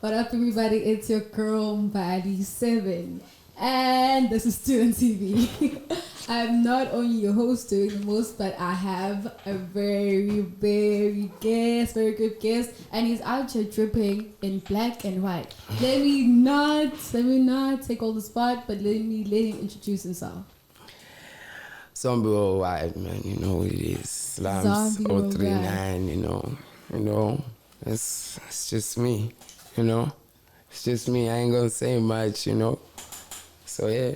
What up, everybody? It's your girl, Mbadi 7. And this is Student TV. I'm not only your host doing the most, but I have a very good guest. And he's out here dripping in black and white. Let me not take all the spot, but let him introduce himself. Zombie worldwide, man, you know what it is. Slams 039, you know. It's just me, It's just me. I ain't gonna say much, So yeah.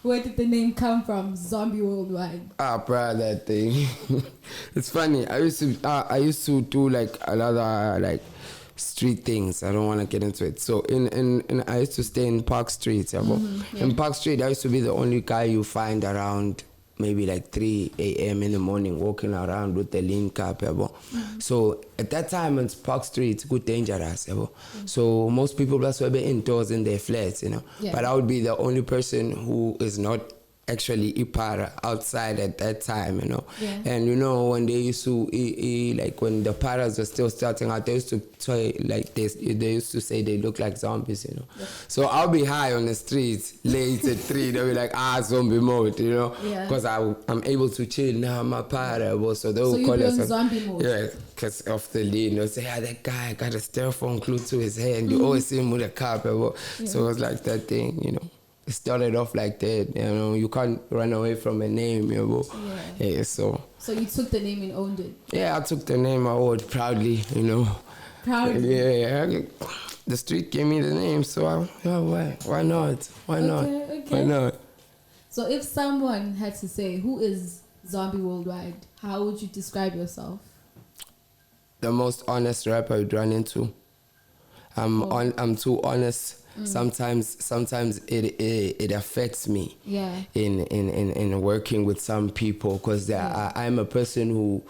Where did the name come from? Zombie worldwide. Bro, that thing. It's funny. I used to do like a lot of street things. I don't want to get into it. So in I used to stay in Park Street. Yeah. In Park Street, I used to be the only guy you find around maybe 3 a.m. in the morning walking around with the lean cap. So at that time in Park Street, it's good dangerous. So most people just were indoors in their flats, But I would be the only person who is not actually ipara outside at that time, And when they used to when the paras were still starting out, they used to say they used to say they look like zombies, So I'll be high on the streets late at 3. They'll be like, zombie mode, because I'm able to chill now. I'm a para, so they will call us zombie mode. Yeah, because of the lean. They'll say, that guy got a styrofoam glued to his hand. You always see him with a car, So it was like that thing, It started off like that, You can't run away from a name, Yeah, so you took the name and owned it. Yeah, I took the name. I wore it proudly, Proudly. Yeah. The street gave me the name, so why not? Why not? Okay. Why not? So if someone had to say, who is Zombie Worldwide, how would you describe yourself? The most honest rapper I'd run into. I'm too honest. Sometimes it affects me. Yeah. In working with some people, because I'm a person who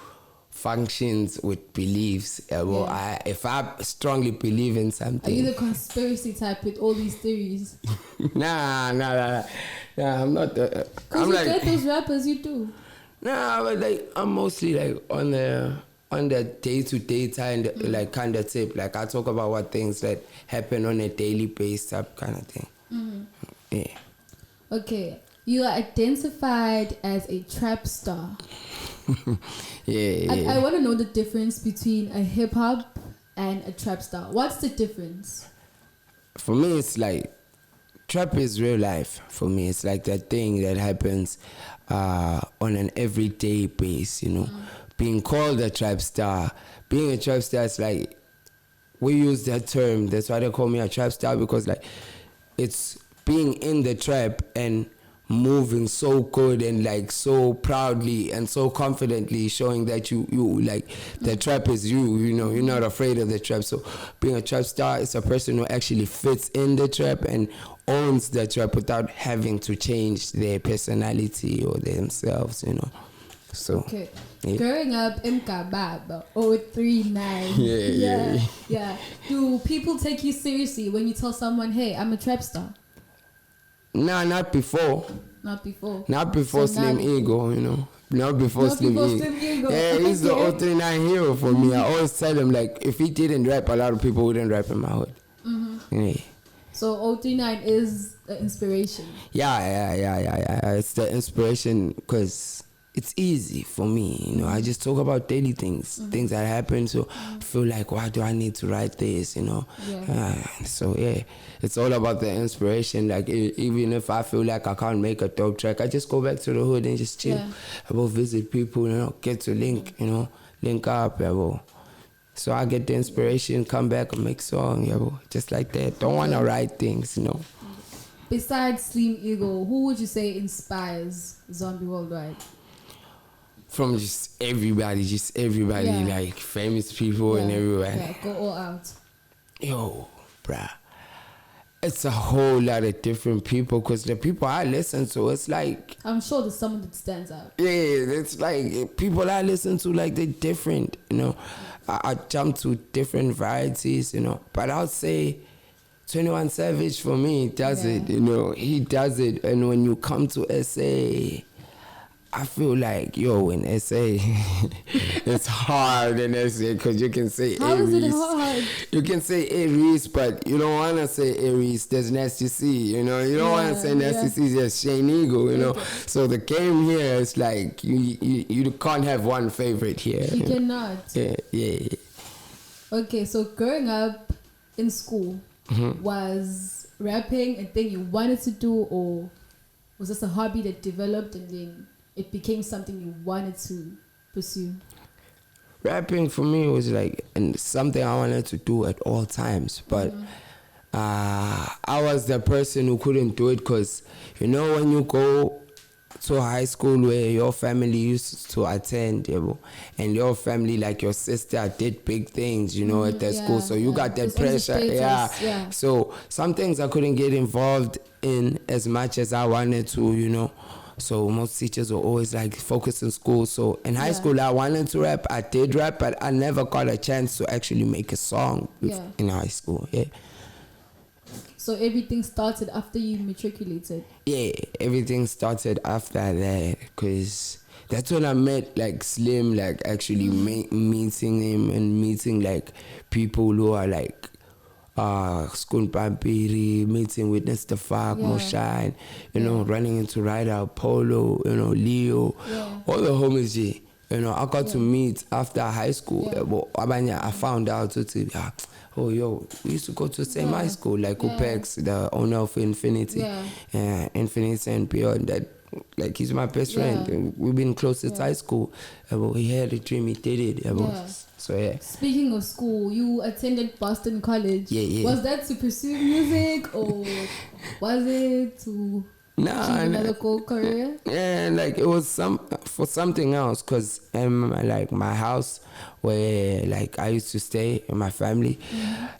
functions with beliefs. If I strongly believe in something. Are you the conspiracy type with all these theories? Nah, I'm not. Because you get those rappers, you do. Nah, but I'm mostly on the day-to-day kind of tip. I talk about what things that happen on a daily basis type kind of thing. Yeah. Okay. You are identified as a trap star. Yeah. I want to know the difference between a hip-hop and a trap star. What's the difference? For me, it's trap is real life. For me, it's that thing that happens on an everyday basis, Being called a trap star. Being a trap star is we use that term. That's why they call me a trap star, because it's being in the trap and moving so good and so proudly and so confidently, showing that you the trap is you're not afraid of the trap. So being a trap star is a person who actually fits in the trap and owns the trap without having to change their personality or themselves, So, okay. Yeah. Growing up in Kabab, 039. Yeah. Do people take you seriously when you tell someone, hey, I'm a trap star? Nah, not before. Not before. Not before so Slim Ego, Not before Slim Ego. Yeah, he's the 039 hero for me. I always tell him, if he didn't rap, a lot of people wouldn't rap in my hood. Yeah. So 039 is the inspiration. Yeah. It's the inspiration because it's easy for me, I just talk about daily things, things that happen. So I feel why do I need to write this, So yeah, it's all about the inspiration. Even if I feel I can't make a dope track, I just go back to the hood and just chill. I will visit people, get to link up, So I get the inspiration, come back and make song, just like that. Don't want to write things, Besides Slim Eagle, who would you say inspires Zombie Worldwide? From just everybody, famous people and everywhere. Yeah, go all out. Yo, bruh. It's a whole lot of different people, because the people I listen to, it's I'm sure there's someone that stands out. Yeah, it's people I listen to, they're different, I jump to different varieties, But I'll say 21 Savage for me does it, he does it. And when you come to SA, I feel like, in SA, it's hard in SA because you can say How Aries. is it hard? You can say Aries, but you don't want to say Aries. There's Nasty C, You don't want to say Nasty C, there's Shane Eagle, Okay. So the game here is like, you can't have one favorite here. You cannot. Yeah. Okay, so growing up in school, was rapping a thing you wanted to do, or was this a hobby that developed and then it became something you wanted to pursue? Rapping for me was like something I wanted to do at all times, but I was the person who couldn't do it because, when you go to high school where your family used to attend, and your family, like your sister, did big things, at the school, so you got that pressure. So some things I couldn't get involved in as much as I wanted to, So most teachers were always like focused in school. So in high school, I wanted to rap. I did rap, but I never got a chance to actually make a song in high school. Yeah. So everything started after you matriculated? Yeah, everything started after that because that's when I met like Slim, like actually meeting him and meeting like people who are like Skun Pampiri, meeting with Mr. Fak, Moshine, running into Ryder, Polo, Leo, all the homies. I got to meet after high school. I found out we used to go to the same high school, like Upex, the owner of Infinity, Infinity and beyond. That, like, he's my best friend. And we've been close since high school. He had a dream, he did it. So Speaking of school, you attended Boston College. Yeah. Was that to pursue music, or was it to achieve another cool career? Yeah, like it was for something else, because like my house where like I used to stay in my family,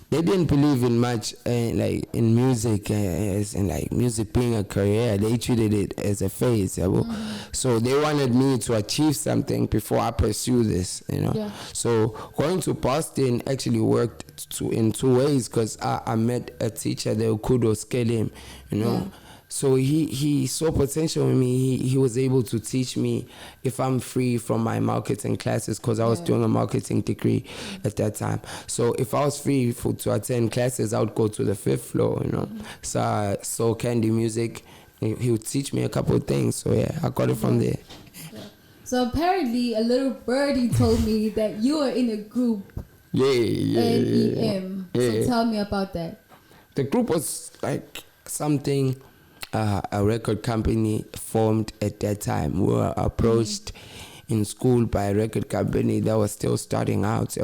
they didn't believe in much like in music as in like music being a career. They treated it as a phase. So they wanted me to achieve something before I pursue this, So going to Boston actually worked in two ways, because I met a teacher that could scale him, So he saw potential in me. He was able to teach me if I'm free from my marketing classes, because I was doing a marketing degree at that time. So if I was free to attend classes, I would go to the 5th floor, So I saw Candy Music. He would teach me a couple of things. So I got it from there. So apparently a little birdie told me that you were in a group. NEM. So tell me about that. The group was like something... a record company formed at that time. We were approached in school by a record company that was still starting out.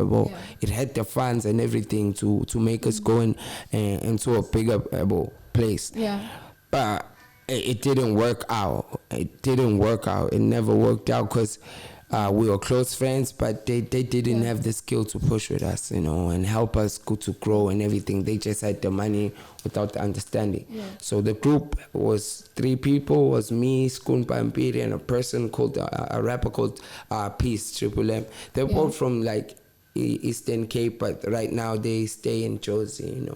It had the funds and everything to make us go into a bigger place. But it didn't work out. It never worked out because we were close friends, but they didn't have the skill to push with us, and help us to grow and everything. They just had the money without the understanding. So the group was 3 people, was me, Skun Pampiri, and a person called, a rapper called Peace, Triple M. They're both from like Eastern Cape, but right now they stay in Josie,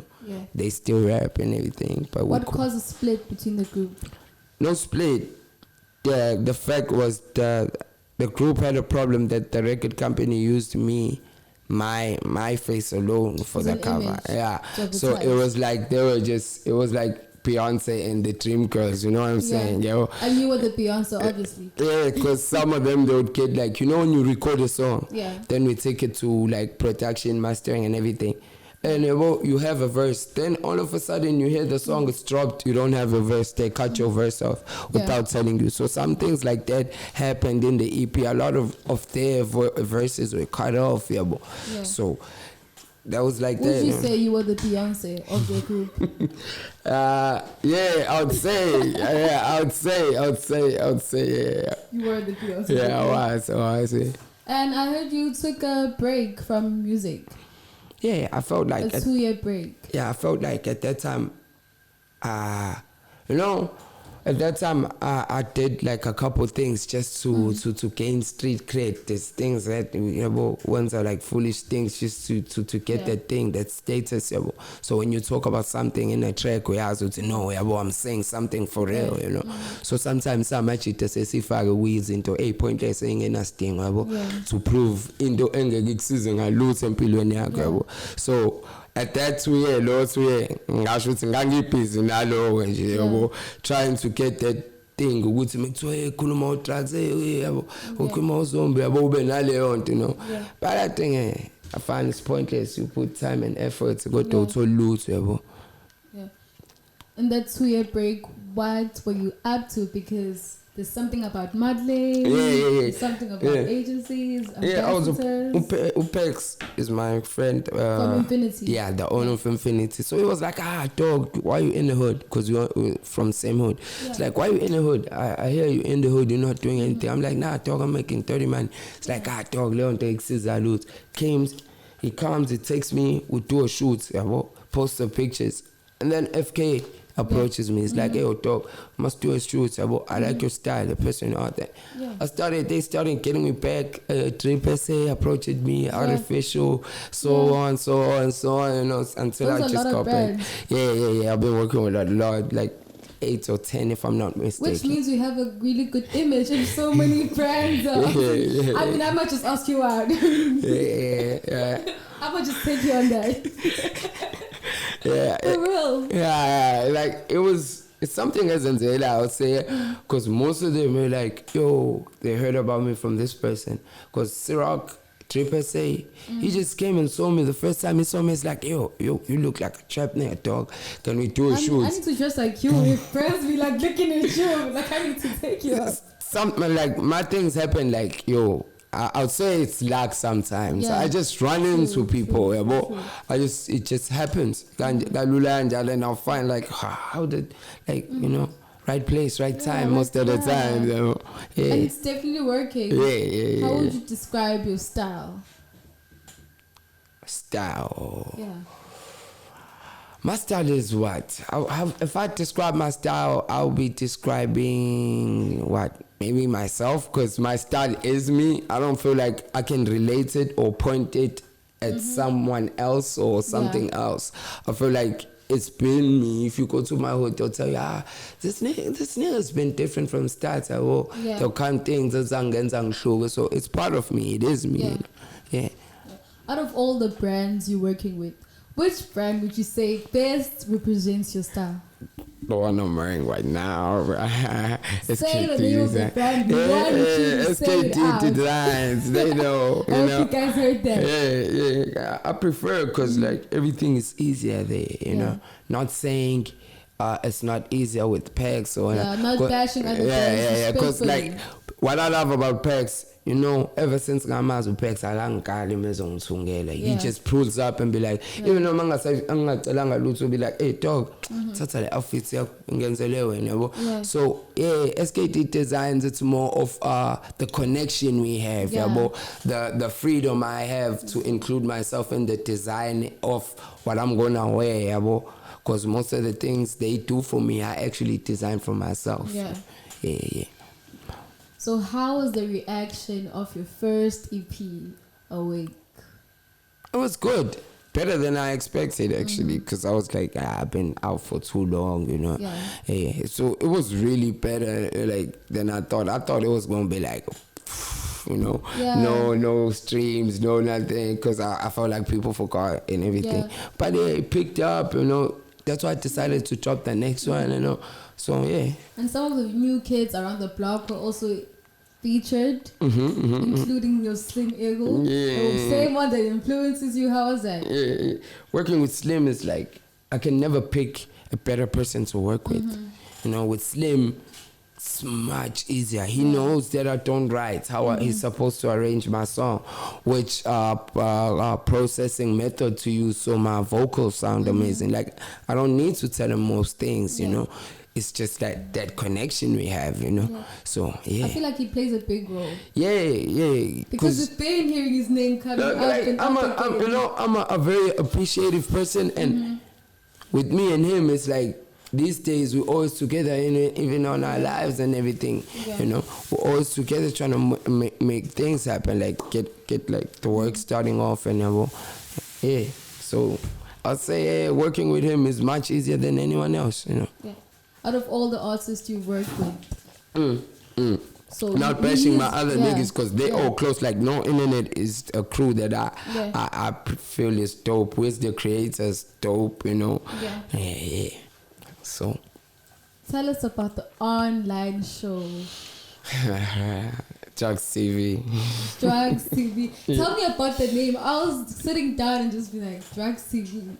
They still rap and everything. But what caused a split between the group? No split. The fact was the group had a problem that the record company used my face alone for the cover. So it was like it was like Beyonce and the Dream Girls, you know what I'm saying? And you were the Beyonce, obviously. Because some of them, they would get like, when you record a song, then we take it to like production, mastering and everything. And you have a verse. Then all of a sudden you hear the song is dropped. You don't have a verse. They cut your verse off without telling you. So some things like that happened in the EP. A lot of their verses were cut off. So that was like Would that. Would you say you were the Beyonce of the group? I would say. I would say. You were the Beyonce. Yeah, I was. And I heard you took a break from music. Yeah, I felt like... A 2-year break. Yeah, I felt like at that time, at that time I did like a couple things just to gain street cred. There's things that ones are like foolish things just to get that thing, that status. So when you talk about something in a track, we have to know I'm saying something for real, So sometimes some actually says if I weeds into 8.8 saying in a sting to prove into engaging a loot and pillow. So at that 2 year, last year, busy trying to get that thing ukuthi mekuthiwa khuluma drugs ukhuluma zombie ube naleyo nto but I think I find it's pointless. You put time and effort to go to loot In that 2 year break, what were you up to? Because there's something about modeling, there's something about agencies, ambassadors. Upex is my friend from Infinity. Yeah, the owner of Infinity. So he was like, dog, why you in the hood? Because we're from the same hood. It's like, why you in the hood? I hear you in the hood, you're not doing anything. I'm like, nah, dog, I'm making 30 man. It's like, dog, Leon takes his salute. He comes, he takes me, we do a shoot, post the pictures. And then FK approaches me. It's like, hey, dog, must do a shoot. I like your style, the person out there. They started getting me back. Triple C approached me, artificial, so on, until Those I just got back. Yeah. I've been working with a lot, like 8 or 10 if I'm not mistaken. Which means you have a really good image in so many brands. I mean, I might just ask you out. I might just take you on that. For real. Yeah, like it's something as Zoli, I would say, because most of them are like, yo, they heard about me from this person. Because Ciroc, Triple C, he just came and saw me. The first time he saw me, it's like, yo, you look like a trap nigga, dog. Can we do a shoot? I need to dress like you. If friends be like looking at you, like I need to take you out. Something like my things happen like, yo, I would say it's luck sometimes. I just run into people. It just happens. And I'll find like, how did, like, right place, right time most of the time. And it's definitely working. How would you describe your style? My style is what? If I describe my style, I'll be describing what? Maybe myself, because my style is me. I don't feel like I can relate it or point it at someone else or something else. I feel like it's been me. If you go to my hood, they'll tell you, this nigga's been different from start. They'll count things, so it's part of me. It is me. Yeah. Out of all the brands you're working with, which brand would you say best represents your style? The one I'm wearing right now. Say the name of the brand. SKT Designs. They know. You guys heard that. Yeah. I prefer because like everything is easier there. You know, not saying it's not easier with pegs or not bashing other brands. Because like what I love about pegs. Ever since Gama's with Pex, he just pulls up and be like, even though Manga be like, hey, dog, that's the outfits. So, SKT Designs, it's more of the connection we have, the freedom I have to include myself in the design of what I'm going to wear, because most of the things they do for me, I actually design for myself. Yeah. So how was the reaction of your first EP, Awake? It was good. Better than I expected, actually, because I was like, I've been out for too long, So it was really better than I thought. I thought it was going to be like, no streams, no nothing, because I felt like people forgot and everything. But it picked up, That's why I decided to drop the next one, So, yeah. And some of the new kids around the block were also featured, including your Slim Eagle. The same one that influences you. How was that? Working with Slim is like, I can never pick a better person to work with. With Slim, it's much easier. He knows that I don't write, how he's supposed to arrange my song, which processing method to use so my vocals sound amazing. Like, I don't need to tell him most things, It's just that connection we have, So, I feel like he plays a big role. Yeah. Because we've been hearing his name coming up. I'm a very appreciative person, and with me and him, it's like these days we're always together, even on our lives and everything. Yeah. You know, we're always together trying to make things happen, like get like the work starting off and yeah. So I'd say working with him is much easier than anyone else. You know. Yeah. Out of all the artists you work with. So not bashing my other niggas because they all close. Like No Internet is a crew that I feel is dope. With the creators, dope. You know. Yeah. So. Tell us about the online show. Drugs TV. Drugs TV. Tell me about the name. I was sitting down and just be like, Drugs TV.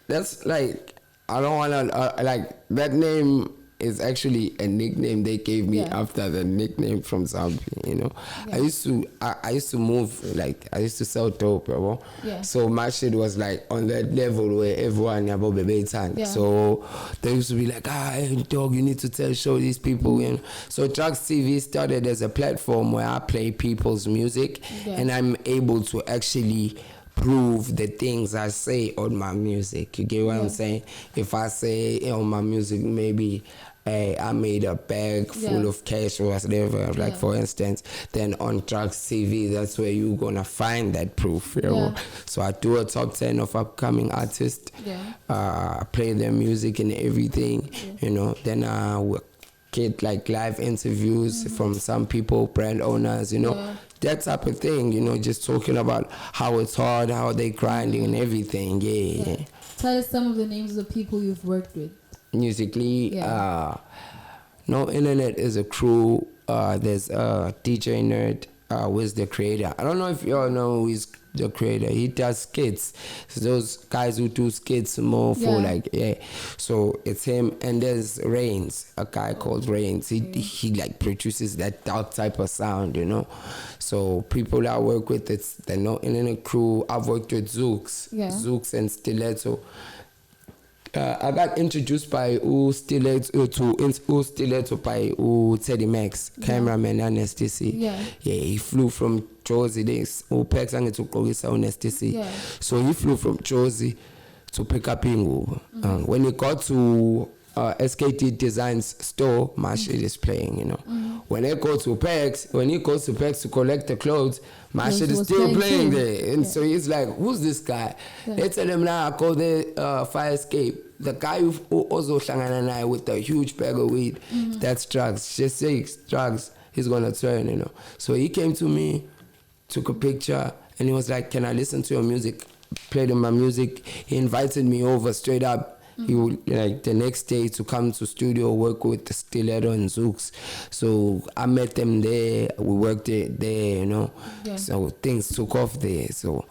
That's like, I don't want to, like, that name is actually a nickname they gave me after the nickname from Zambia, you know. I used to move, like, I used to sell dope, bro. So my shit was like on that level where everyone about baby time. So they used to be like, hey, dog, you need to show these people, you know. So Drugs TV started as a platform where I play people's music and I'm able to actually prove the things I say on my music. You get what I'm saying? If I say on my music, maybe I made a bag full of cash or whatever, like for instance, then on Drugs TV, that's where you're gonna find that proof. You know? So I do a top 10 of upcoming artists, play their music and everything, you know. Then I get like live interviews from some people, brand owners, you know. That type of thing, you know, just talking about how it's hard, how they grinding and everything. Tell us some of the names of the people you've worked with. Musically, No Internet is a crew. There's DJ Nerd, who's the creator. I don't know if you all know who is the creator. He does skits. So those guys who do skits more for So it's him, and there's Reigns, a guy called Reigns. He like produces that dark type of sound, you know. So people I work with, it's the No Internet crew. I've worked with Zooks and Stiletto. I got introduced by Stiletto by Teddy Max, cameraman Anesthesia. He flew from Jozi. Pex Anesthesia. So he flew from Jozi to pick up Ingu. When he got to SKT Design's store, my shit is playing, you know. When he goes to Pex to collect the clothes, my shit is still playing there. And so he's like, who's this guy? They tell him now, I call the Fire Escape. The guy who also shangana with a huge bag of weed, that's Drugs. Just say Drugs, he's gonna turn, you know. So he came to me, took a picture, and he was like, can I listen to your music? Played him my music. He invited me over straight up. He would, like, the next day to come to studio, work with the Stiletto and Zooks. So I met them there. We worked there, you know. So things took off there. So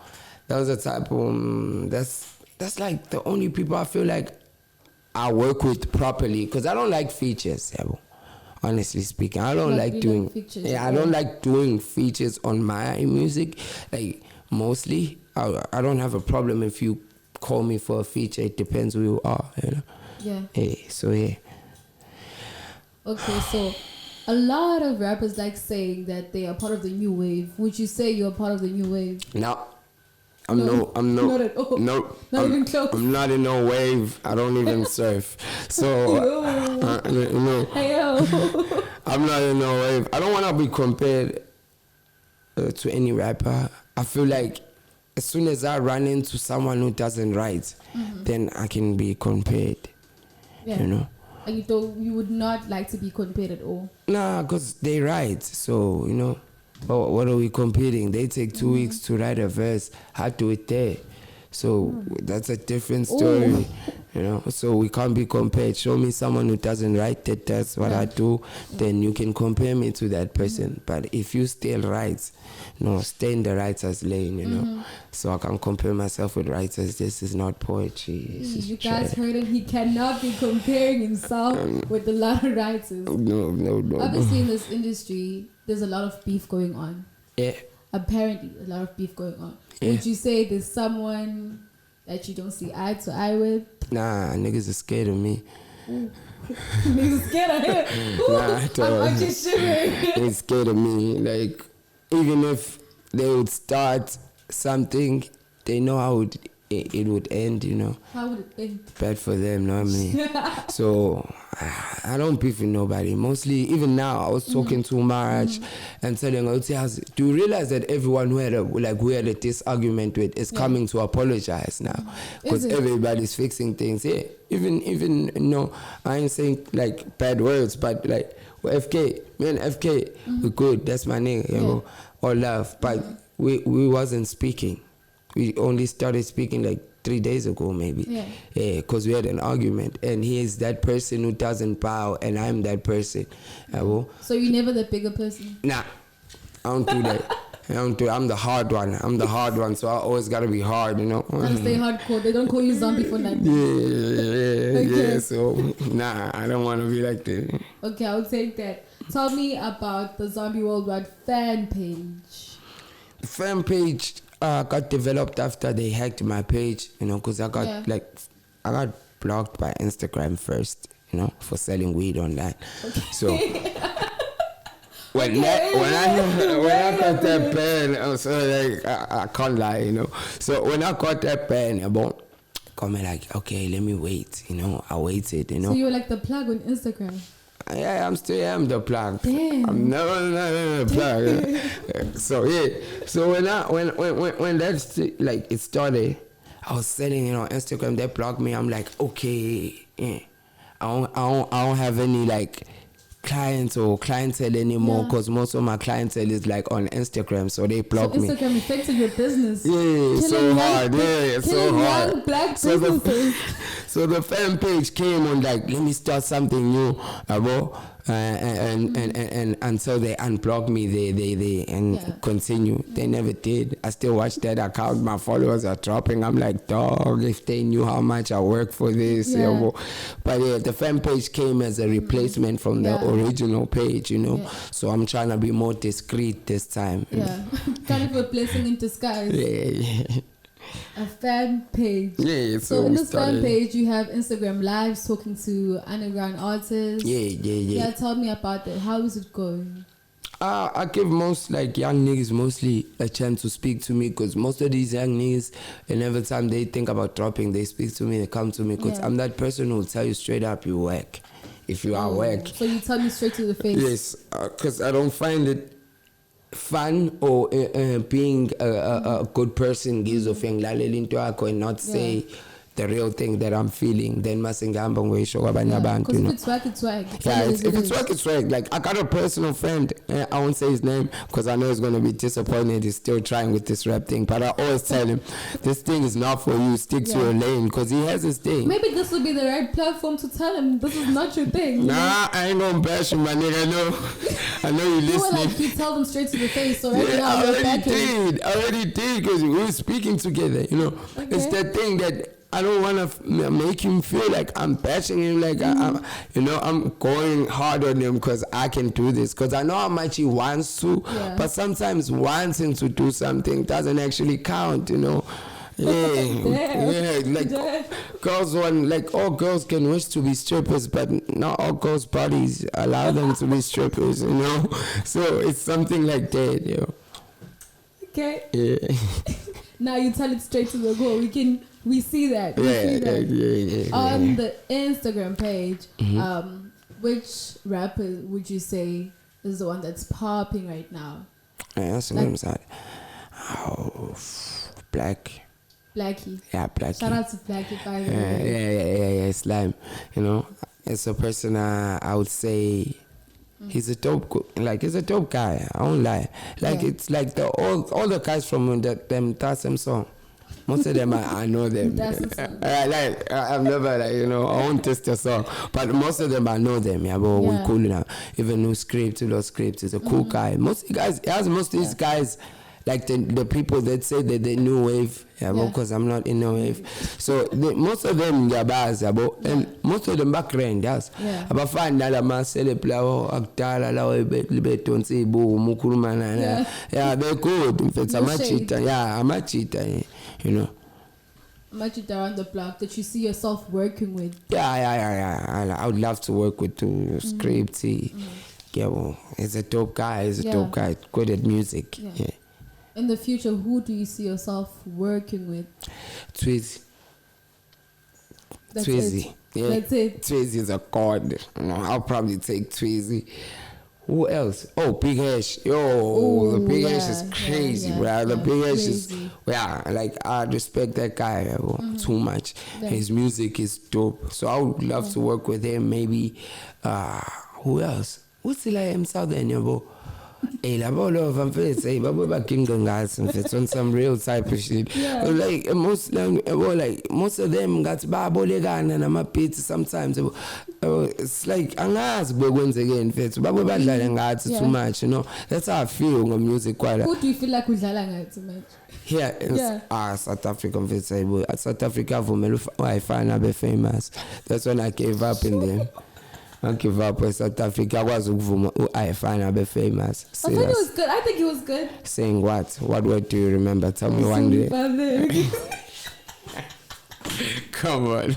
that was the type of that's like the only people I feel like I work with properly, because I don't like features. Honestly speaking, I don't like doing features. I don't like doing features on my music. Like mostly, I don't have a problem if you call me for a feature. It depends who you are, you know. Okay, so a lot of rappers like saying that they are part of the new wave. Would you say you're part of the new wave? No. I'm not at all. No, not even close. I'm not in no wave. I don't even surf. So, I'm not in no wave. I don't want to be compared to any rapper. I feel like as soon as I run into someone who doesn't write, then I can be compared. You know. And you would not like to be compared at all? Nah, because they write. So, you know. But what are we competing? They take 2 weeks to write a verse. I do it there. So that's a different story, you know. So we can't be compared. Show me someone who doesn't write that does what I do, then you can compare me to that person. But if you still write, stay in the writer's lane, you know. So I can compare myself with writers. This is not poetry. You guys heard him. He cannot be comparing himself with a lot of writers. No. Obviously, in this industry, there's a lot of beef going on. Yeah. Apparently, a lot of beef going on. Would you say there's someone that you don't see eye to eye with? Nah, niggas are scared of me. Niggas scared of him? I'm just shivering. They're scared of me. Like, even if they would start something, they know it would end, you know. How would it end? Bad for them, normally. So I don't beef with nobody. Mostly, even now, I was talking to Maraj and telling her, do you realize that everyone who had a disargument with is coming to apologize now? Because everybody's fixing things. Yeah, even I ain't saying like bad words, but like FK, man, FK, we're good. That's my name, you know, all love. But we wasn't speaking. We only started speaking like 3 days ago, maybe. Yeah, because we had an argument, and he is that person who doesn't bow, and I'm that person. So you're never the bigger person? Nah, I don't do that. I'm the hard one. So I always gotta be hard, you know. Gotta stay hardcore. They don't call you zombie for nothing. Yeah. So nah, I don't want to be like that. Okay, I'll take that. Tell me about the Zombie Worldwide fan page. The fan page got developed after they hacked my page, you know, because I got blocked by Instagram first, you know, for selling weed online. Okay. So when I got that ban, I was like, I can't lie, you know. So when I got that ban, I'm like, okay, let me wait, you know. I waited, you know. So you were like the plug on Instagram. Yeah, I'm the plug. Damn. I'm never the plug. So yeah. So when that's like it started, I was selling it on Instagram. They blocked me. I'm like, okay, yeah. I don't have any like clients or clientele anymore because most of my clientele is like on Instagram, so they block me. Instagram affected your business. Yeah, so hard. Yeah, so hard. Black so the fan page came on like, let me start something new, and until they unblock me, they continue. They never did. I still watch that account. My followers are dropping. I'm like, dog, if they knew how much I work for this, But yeah, the fan page came as a replacement from the original page, you know. So I'm trying to be more discreet this time. Yeah, kind of a blessing in disguise. Yeah. A fan page. Yeah, so in this fan page, you have Instagram lives talking to underground artists. Yeah, tell me about that. How is it going? I give most like young niggas mostly a chance to speak to me, because most of these young niggas, and every time they think about dropping, they speak to me, they come to me, because I'm that person who will tell you straight up, you whack. If you are whack. So you tell me straight to the face. Yes, because I don't find it fun or being a good person gives of and not say the real thing that I'm feeling. Then masingamba ngoyisho kwabanye abantu, you know. If it's swag, it's swag. Yeah, if it's swag, it's swag. Like I got a personal friend, I won't say his name because I know he's gonna be disappointed. He's still trying with this rap thing, but I always tell him this thing is not for you. Stick to your lane, because he has his thing. Maybe this would be the right platform to tell him this is not your thing. Nah, I ain't gonna bash him, my nigga. I know you listening. Like you tell them straight to the face. So right now I already did because we were speaking together. You know, it's that thing that I don't want to make him feel like I'm bashing him, like I'm going hard on him because I can do this, because I know how much he wants to, but sometimes wanting to do something doesn't actually count, you know. Girls want, like, all girls can wish to be strippers, but not all girls' bodies allow them to be strippers, you know. So it's something like that, you know. Okay. Yeah. Now you tell it straight to the goal. We see that. On the Instagram page, which rapper would you say is the one that's popping right now? That's the name's that. Backie. Yeah, Backie. Shout out to Backie, by the way. Yeah, Slime. You know, it's a person I would say he's a dope, he's a dope guy. I won't lie. It's like all the guys from them Tasem song. Most of them I know them. I've never I won't test the song, but most of them I know them. Yeah, but we cool now. Even no script, is a cool guy. Most of these guys. Like the people that say that they new wave, because I'm not in no wave. So most of them they're bars, and most of them background, yes. But find that I'm a celebrity, actor, they're good. In fact, I'm a cheater, you know. Machita around the block that you see yourself working with. Yeah. I would love to work with Scripty. Yeah, well, he's a dope guy. Good at music. Yeah. In the future, who do you see yourself working with? Twizzy. That's Twizzy. it. Yeah. That's it. Twizzy is a god. I'll probably take Twizzy. Who else? Oh, Big Hash. Yo, the Big Hash is crazy, bro. The Big Hash is, like, I respect that guy too much. Yeah. His music is dope. So I would love to work with him. Maybe, who else? What's the like himself then, bro? Hey, labo love and face. Hey, babo ba kingdom guys and face on some real type of shit. Yeah. Like most of them got babo legan and I'm a pit sometimes. It's like angas once again face. Babo ba dlala ngathi too much, you know. That's how I feel on music quite. Who do you feel like udlala ngathi too much? Here in South African face. At South Africa I find I be famous. That's when I gave up in them. I give up with South Africa. I find I be famous. I thought it was good. I think it was good. Saying what? What word do you remember? Tell me one day. Come on.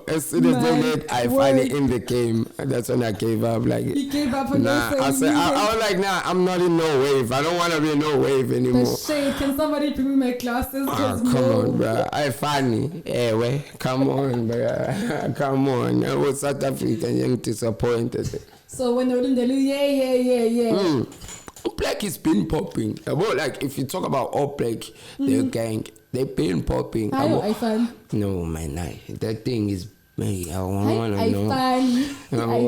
As soon as they let I find it in the game, that's when I gave up. Like you gave up on I was like, nah, I'm not in no wave. I don't want to be in no wave anymore. The shade. Can somebody bring me my glasses? Come on, bro. I funny. Anyway, come on, bro. Come on. I was South African young disappointed. So when they were in the yeah. Black is been popping. Like if you talk about all black, their gang. They've been popping. I find. No, man, that thing is. Man, I want to know.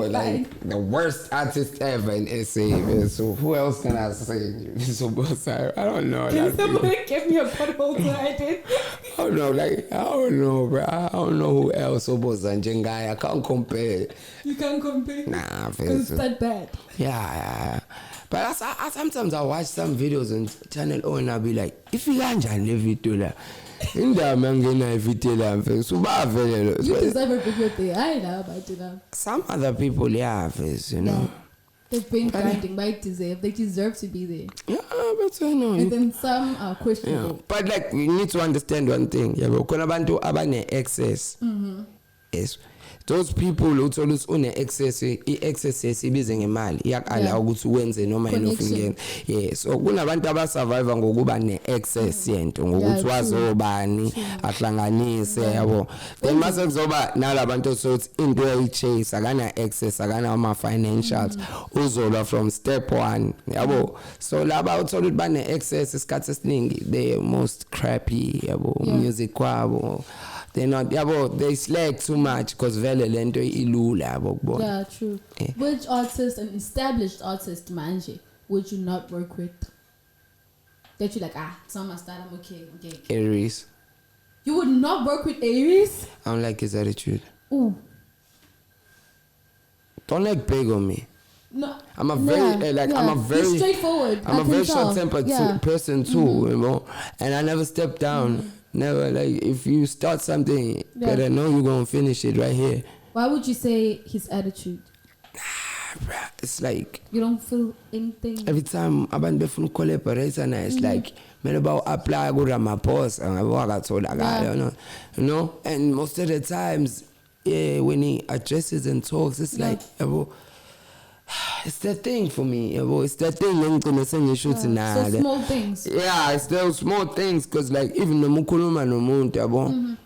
Like the worst artist ever in SA. So who else can I say? So I don't know. Can somebody give me a pothole so I did? I don't know. Like I don't know, bro. I don't know who else. I can't compare. You can't compare. Nah, because it's that bad. Yeah. But I sometimes I watch some videos on Channel O and I'll be like, if you can't video like, in the mangena video so you deserve a video there. I know about it now. Some other people you know. Yeah. They've been grinding, they deserve to be there. Yeah, but I know. And then some are questionable. Yeah. But like you need to understand one thing. Yeah, but abantu abane excess. Yes. Those people who told us on excess ibize ngemali iyakala ukuthi wenze noma yini ofingeni. Yes. So kunabantu abasurvive ngokuba ne-excess yento ngokuthi wazobani ahlanganise yabo. Then mase kuzoba nalabantu so into eyichase akana access akana ama financials uzola from step 1 yabo. So laba uthola ukuthi bane excess isikhathi esiningi they most crappy yabo music kwabo. They're not, they slack too much because vele lento ilula yabo. Yeah, true. Yeah. Which artist, an established artist, manje, would you not work with? That you like, some must start, I'm okay. Aries. You would not work with Aries? I don't like his attitude. Ooh. Don't like beg on me. No. I'm a very I'm a very He's straightforward. I'm a very short-tempered person too, you know, and I never step down. Never, like, if you start something, better know you're going to finish it right here. Why would you say his attitude? Bruh, it's like... You don't feel anything? Every time I'm different collaboration, it's like, man, about apply go to my boss, and I walk out you know? And most of the times, when he addresses and talks, it's like, it's that thing for me, it's that thing so small things. Yeah, it's those small things, because like even the mukuluma no muntu,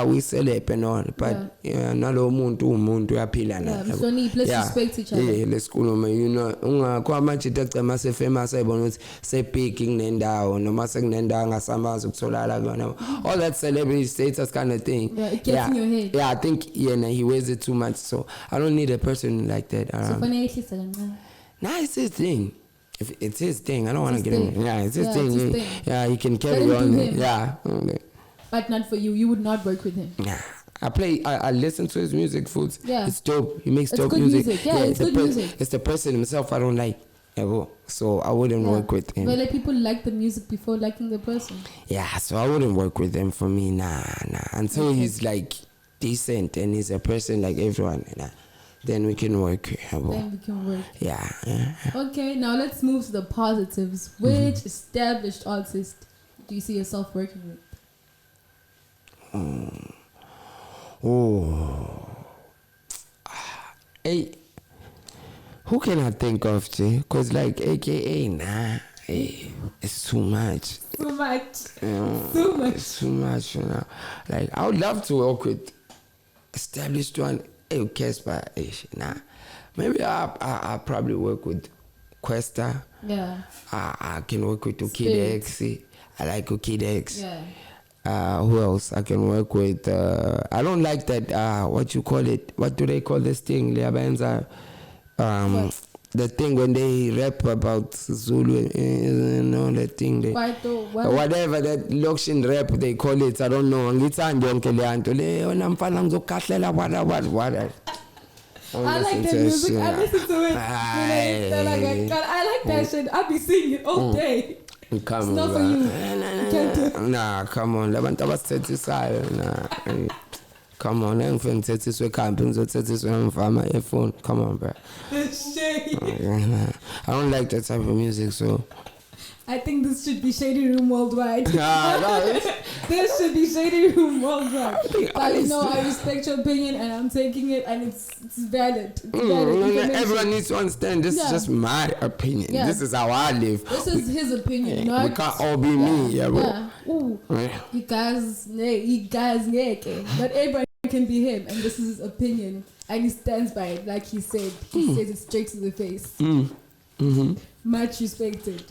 we celebrate and all, but nalo umuntu yaphila na. So let's respect each other. Yeah, let's kuluma, you know, kwa manje tacema se famous ayibona ukuthi se picking nendawo noma sekunendawo ngasambaza ukutholala kona. All that celebrity status kind of thing. Yeah, it gets in your head. Yeah, I think he wears it too much, so I don't need a person like that around. So nah, it's his thing. If it's his thing, I don't want to get him. Yeah, it's his thing. Yeah, he can carry on. Yeah. But not for you. You would not work with him. Nah. I listen to his music, foods. Yeah. It's dope. He makes dope music. Yeah, it's good music. It's the person himself I don't like. So I wouldn't work with him. But like people like the music before liking the person. Yeah, so I wouldn't work with him. For me, nah. Until he's like decent and he's a person like everyone, then we can work. Yeah. Okay, now let's move to the positives. Which established artist do you see yourself working with? Hey, who can I think of, Jay? Because like AKA, nah. hey, it's too much. Too much. You know, Too much. It's too much, you know. Like, I would love to work with established one. Hey, Casper, nah. Maybe I probably work with Questa. Yeah. I can work with Ukidex. I like Ukidex. Yeah. Who else? I can work with. I don't like that. What you call it? What do they call this thing? The thing when they rap about Zulu, that thing. They, whatever that Lokshin rap they call it. I don't know. I like that music. I listen to it. I like that shit. I'll be singing it all day. Come it's on, not for you. Nah, come on. Labantu abasithethisayo nah. Come on, engifengithethiswe camping ngizothethiswe ngimvama ephone. Come on, bro. Shady. I don't like that type of music, so I think this should be Shady Room worldwide. No, this should be Shady Room worldwide. But I respect your opinion and I'm taking it and it's valid. It's valid. Everyone needs to understand this is just my opinion. Yeah. This is how I live. This is his opinion. Yeah. We can't all be me. Ooh. You guys, but everybody can be him and this is his opinion and he stands by it. Like he said, he says it straight to the face. Much respected.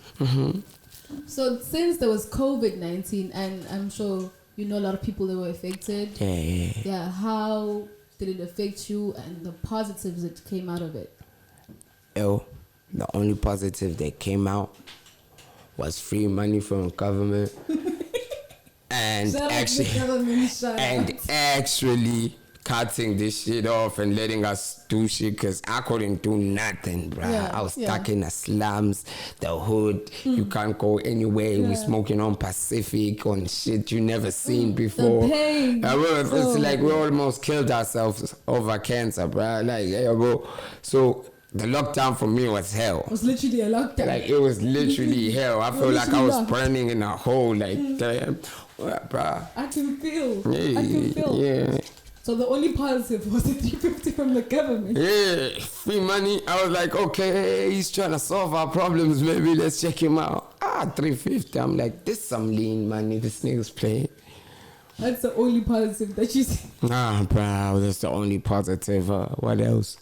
So since there was COVID-19 and I'm sure you know a lot of people that were affected. Yeah. How did it affect you and the positives that came out of it? The only positive that came out was free money from the government. and actually cutting this shit off and letting us do shit because I couldn't do nothing, bruh. Yeah, I was stuck in the slums, the hood. You can't go anywhere. We're smoking on Pacific, on shit you never seen before. The pain. It's like we almost killed ourselves over cancer, bruh. Like, bro. So the lockdown for me was hell. It was literally a lockdown. Like, it was literally hell. I felt like I was burning in a hole. Like, damn, bruh. I can feel. Yeah. So the only positive was the 350 from the government. Yeah, free money. I was like, okay, he's trying to solve our problems. Maybe let's check him out. 350. I'm like, this is some lean money this nigga's playing. That's the only positive that you see. Nah, bro, that's the only positive. What else?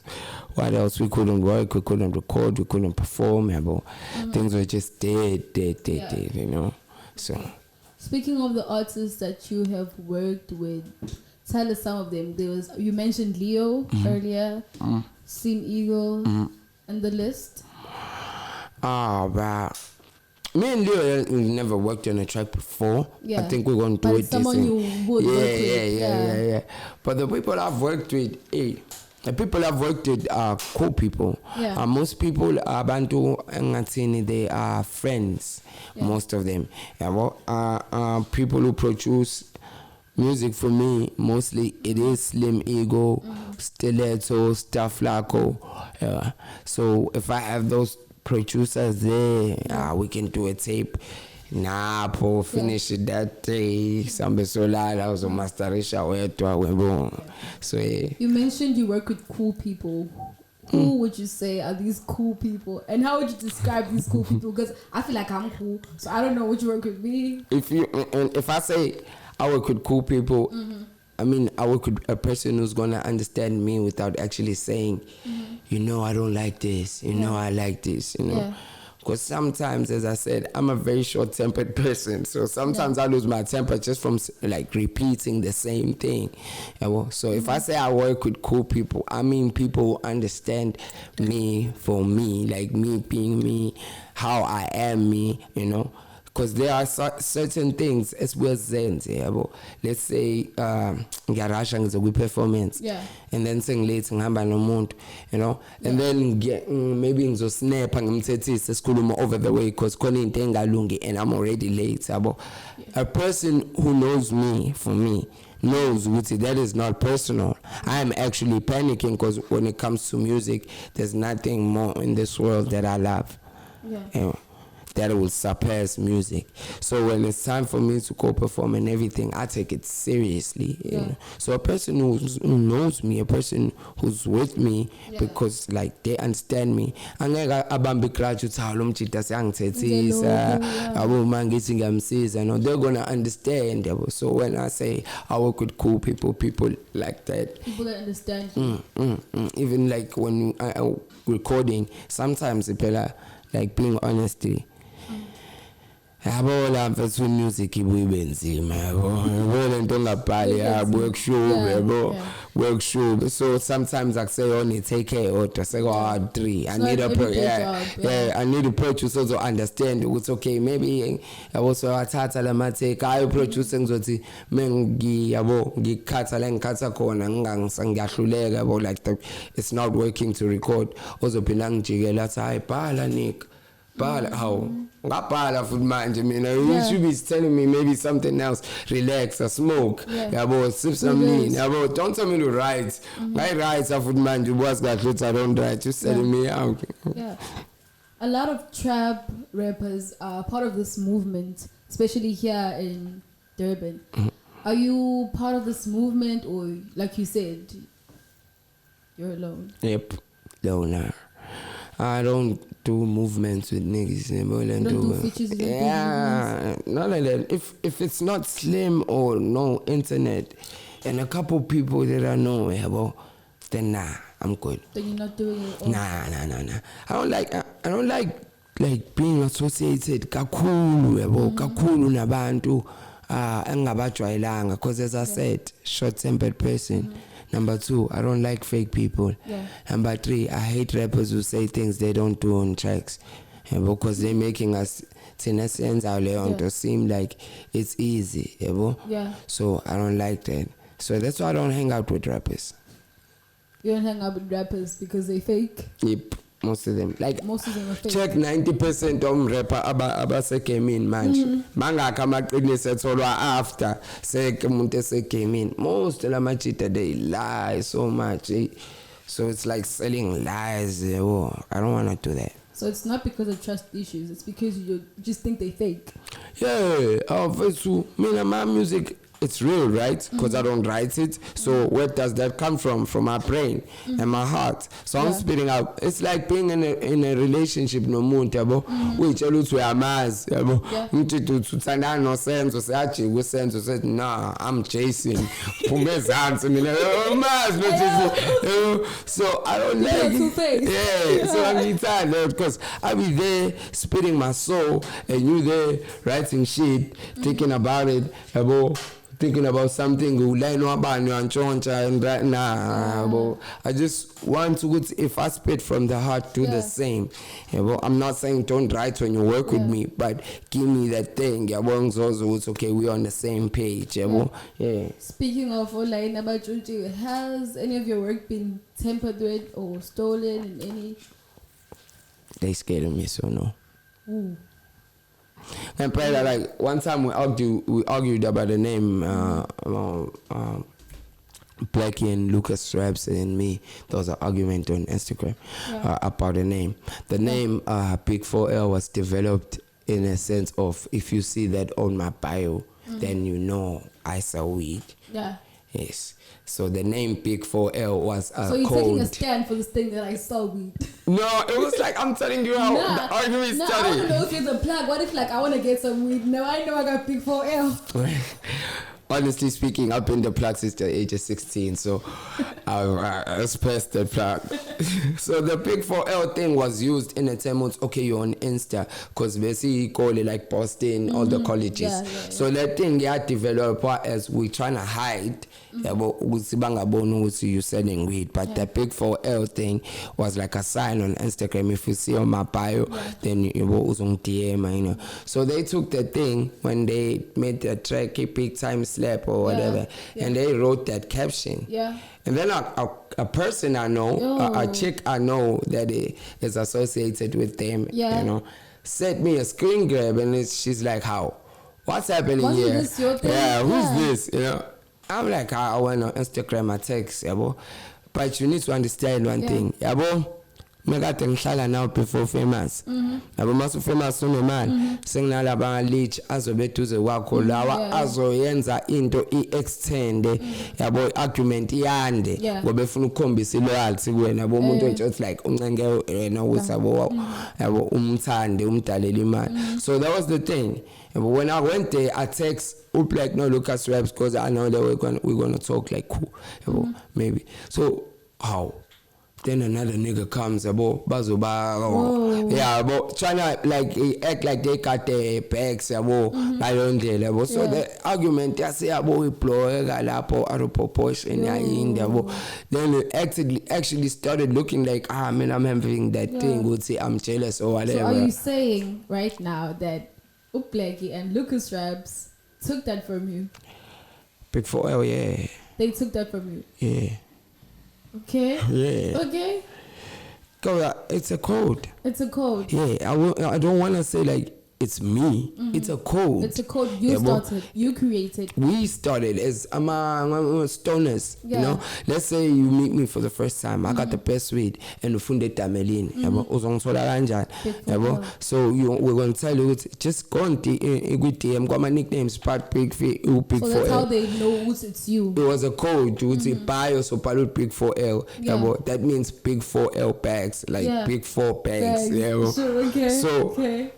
We couldn't work, we couldn't record, we couldn't perform. Things were just dead, you know. So, speaking of the artists that you have worked with, tell us some of them. You mentioned Leo earlier, Sim Eagle, and the list. Bro. Me and Leo never worked on a track before. Yeah. I think we're going to do it this someone you would work with. Yeah. But the people I've worked with, the people I've worked with are cool people. Yeah. Most people are Bantu and they are friends. Yeah. Most of them. People who produce music for me, mostly it is Slim Ego, Stiletto, Stuff Laco. So if I have those producers there, we can do a tape. Finish it that day. Sambe Solar, I was a masterisha where. So you mentioned you work with cool people. Who would you say are these cool people? And how would you describe these cool people? Because I feel like I'm cool, so I don't know would you work with me. If I say I work with cool people, I mean I work with a person who's gonna understand me without actually saying, I don't like this, I like this, Because sometimes, as I said, I'm a very short-tempered person. So sometimes I lose my temper just from like repeating the same thing. So if I say I work with cool people, I mean people who understand me for me, like me being me, how I am me, Because there are certain things as well as let's say ngarasha ngizokwi performance and then sengilethi ngihamba nomuntu and then maybe ngizosnapper ngimthethise sikhuluma over the way because khona into engalungi and I'm already late a person who knows me for me knows that is not personal. I am actually panicking because when it comes to music there's nothing more in this world that I love. that will surpass music. So when it's time for me to go perform and everything, I take it seriously. You know? So a person who knows me, a person who's with me, because like they understand me. Angeka abambe grudge uthi hawu lo mjida siyangithethisa, abo mangithi ngiyamsiza. No, they're gonna understand. Yabo. So when I say I work with cool people like that. People that understand you. Even like when I recording, sometimes it's like being honesty. Yabo la mfethu music ibuye nzima yabo yabo lento ngabhali yabo workshop so sometimes I say only take care or say 3 I need I need a producer to understand it's okay maybe yabo so athatha la matake ayo producer ngizothi mengi yabo ngikhatha la ngikhatha khona ngiyahluleka yabo like it's not working to record ozophinda ngijikela athi hayi bhala Nick bhala how ngabhala futhi manje mina you should be telling me maybe something else, relax or smoke yabo sip some lean yabo don't tell me to write I write futhi manje was got I don't write you selling me out. A lot of trap rappers are part of this movement, especially here in Durban. Are you part of this movement, or like you said you're alone? Yep, loner. I don't do movements with niggas. You don't do features with not like that. If it's not Slim or no internet and a couple people that I know about, then nah, I'm good. Then you're not doing it. Nah. I don't like being associated kakhulu nabantu engabajwayelanga, because as I said, short-tempered person. Number 2, I don't like fake people. Number 3, I hate rappers who say things they don't do on tracks, because they're making us to seem like it's easy. So I don't like that. So that's why I don't hang out with rappers. You don't hang out with rappers because they fake? Yep. Most of them. Like, most of them are fake. Check 90% of rapper abase came in manje. Manga kama qinise tholwa after seke umuntu ese came in. Most of them they lie so much. So it's like selling lies. I don't want to do that. So it's not because of trust issues. It's because you just think they fake. Yeah. My music, it's real, right? Because I don't write it. So where does that come from? From my brain and my heart. So I'm spitting out. It's like being in a relationship no muntu yabo. Which we are maz yabo. Mtu tutsandana no sense say achi we sense say nah I'm chasing. Pumezansi mina maz no chasing. So I don't like it. So I'm tired because I be there spitting my soul and you there writing shit, thinking about it yabo. Thinking about something and right now, I just want to, if I spit from the heart, do the same. I'm not saying don't write when you work with me, but give me that thing. It's okay, we're on the same page. Speaking of online about Junji, has any of your work been tampered with or stolen in any? They scared of me, so no. And probably like one time we argued about the name Backie and LucasRaps and me. There was an argument on Instagram about the name. The name Big 4L was developed in a sense of, if you see that on my bio, then you know I sell weed. Yes. So the name Big 4L was a So you're code. taking a stand for this thing that I saw weed? No, it was like, I'm telling you how the argument started. I want to know if it's a plug. What if like I want to get some weed? No, I know I got Big 4L. Honestly speaking, I've been the plug since the age of 16, so I was past the plug. So the Big 4L thing was used in a term of, okay, you're on Insta, because basically you call it like posting all the colleges. So that thing developed as we're trying to hide, you're selling weed. But the Big 4L thing was like a sign on Instagram. If you see on my bio, then you was on DM, you know. So they took the thing when they made the track Big Time Slap or whatever, and they wrote that caption. And then a person I know, a chick I know that is associated with them, you know, sent me a screen grab, and she's like, "How? What's happening here? This your thing? Who's this?" You know, I'm like, I went on Instagram, I text, but you need to understand one thing, Mekade ngihlala now before famous. Yabo masu famous unemali senginalaba leech azobeduze kwakho lawa azoyenza into iextend yabo argument iyande ngoba efuna ukukhombisa loyalty kuwena yabo umuntu just like uncenge wena usabo yabo umthande umdalela imali. So that was the thing. But when I went there, I text like no LucasRaps because I know that we're gonna talk like cool, maybe. So how? Then another nigga comes about bazoba yeah, but trying to like act like they got their bags about I don't tell so the argument I say about we blow galapo out of proportion then it actually started looking like man I'm having that thing would say I'm jealous or whatever. So are you saying right now that Backie and LucasRaps took that from you? Big 4L, yeah. They took that from you? Yeah. Okay. Yeah. Okay. It's a code. It's a code. Yeah. I don't want to say like it's me. It's a code. It's a code you started. You created. We started as stoners. You know, let's say you meet me for the first time. I got the best weed and ufunde tamelin. So we're gonna tell you just go on DM. Got my nicknames part big big so 4L. That's how they know it's you. It was a code. You would say bio so palut big 4L. That means big 4L bags, like big 4 bags. Sure, okay. So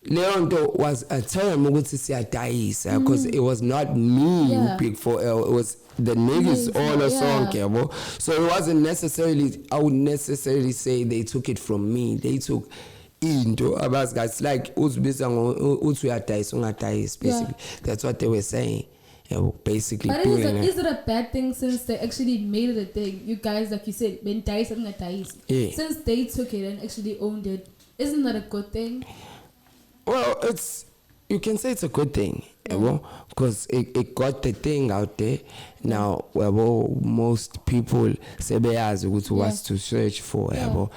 Leonto was a term because it was not me who picked 4L, it was the niggas all a song, so it wasn't necessarily, I would necessarily say they took it from me, they took into about guys like basically that's what they were saying. Basically, but is it a bad thing since they actually made it a thing? You guys, like you said, when dice something dice, since they took it and actually owned it, isn't that a good thing? Well, you can say it's a good thing, because it got the thing out there. Now, most people say was to search for,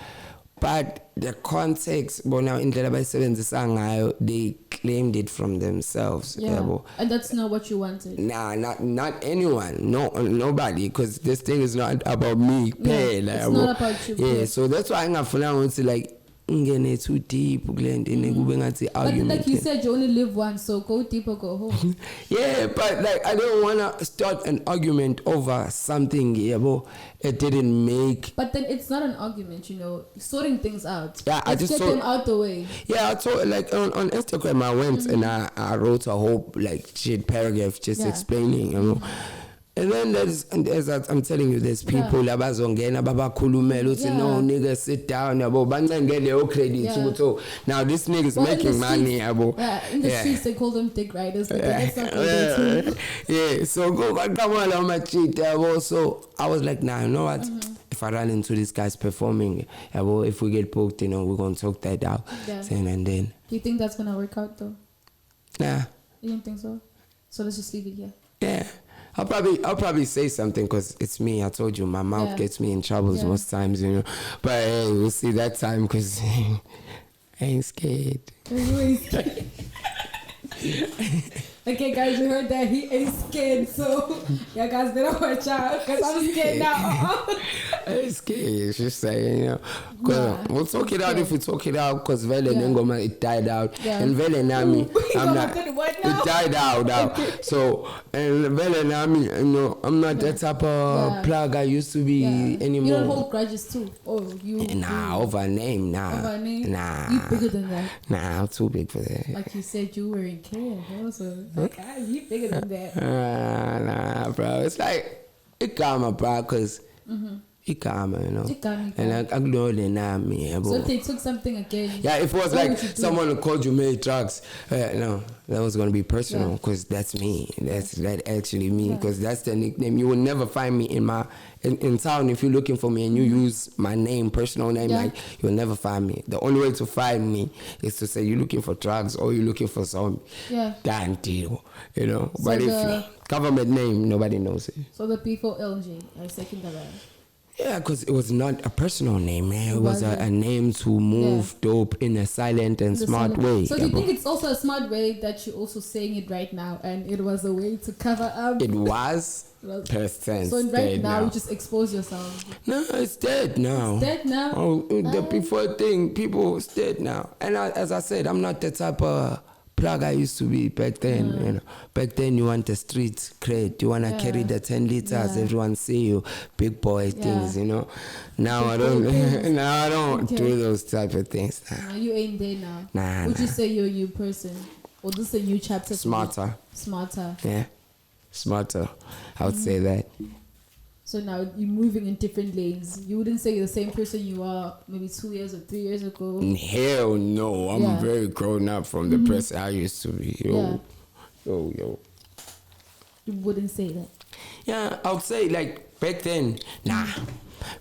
but the context, now in the they claimed it from themselves. And that's not what you wanted. Nah, not anyone, nobody, because this thing is not about me. It's not about you. Yeah, so that's why I'm going to like. Too deep, but like you said, you only live once, so go deep or go home. Yeah, but like I don't want to start an argument over something it didn't make. But then it's not an argument, sorting things out. Yeah, I just get them out the way. Yeah, I told like on Instagram I went and I wrote a whole like shit paragraph just explaining, And then as I'm telling you, there's people abazongena babakhulumela uthi no nigga sit down yabo bancenge leyo credit so now this nigga is making money yabo. In the streets they call them dick riders, but that's not what they do. Yeah, so go come on my cheat yabo. So I was like, nah, you know what? If I run into these guys performing, if we get booked, we're gonna talk that out. And then. Do you think that's gonna work out though? Nah. You don't think so? So let's just leave it here. Yeah. I'll probably say something because it's me. I told you my mouth gets me in trouble most times, But hey, we'll see that time because I ain't scared. You ain't scared. Okay, guys, you heard that he ain't scared, so yeah, guys, better watch out because I'm scared now. I ain't scared. Just saying, we'll talk it out if we talk it out because Vele Nengoma it died out and Vele Nami I'm not. It died out now. Okay. So and Vele Nami, I'm not that type of plug I used to be anymore. You don't hold grudges too. Nah, over a name, nah. Over a name? Nah. You bigger than that. Nah, I'm too big for that. Like you said, you were in care also. Like, you bigger than that. Nah, bro. It's like, it karma, bro, because it karma, It karma. And I know they know me. So if they took something again. Yeah, if it was like someone who called you made drugs, no, that was going to be personal because that's me. That's actually me because that's the nickname. You will never find me in town if you're looking for me and you use my name, personal name, like you'll never find me. The only way to find me is to say you're looking for drugs or you're looking for some damn deal, So but if government name, nobody knows it. So the P4LJ, I second that. Yeah, because it was not a personal name, man. It was a name to move dope in a silent and smart way. So do you think it's also a smart way that you're also saying it right now, and it was a way to cover up? It was. Percent. So right now you just expose yourself. No, it's dead now. It's dead now. Oh, the before thing, people, it's dead now. And as I said, I'm not the type of plug I used to be back then. You know, back then you want the street cred, you want to carry the 10 liters, everyone see you, big boy things. You know. Now I don't. Now I don't do those type of things. Nah, you ain't there now. Nah. Would you say you're a new person, or this is a new chapter? Smarter. Smarter. Yeah. Smarter, I would say that. So now you're moving in different lanes. You wouldn't say you're the same person you were maybe 2 years or 3 years ago. Hell no, I'm very grown up from the person I used to be. Yo. You wouldn't say that. Yeah, I would say like back then, nah.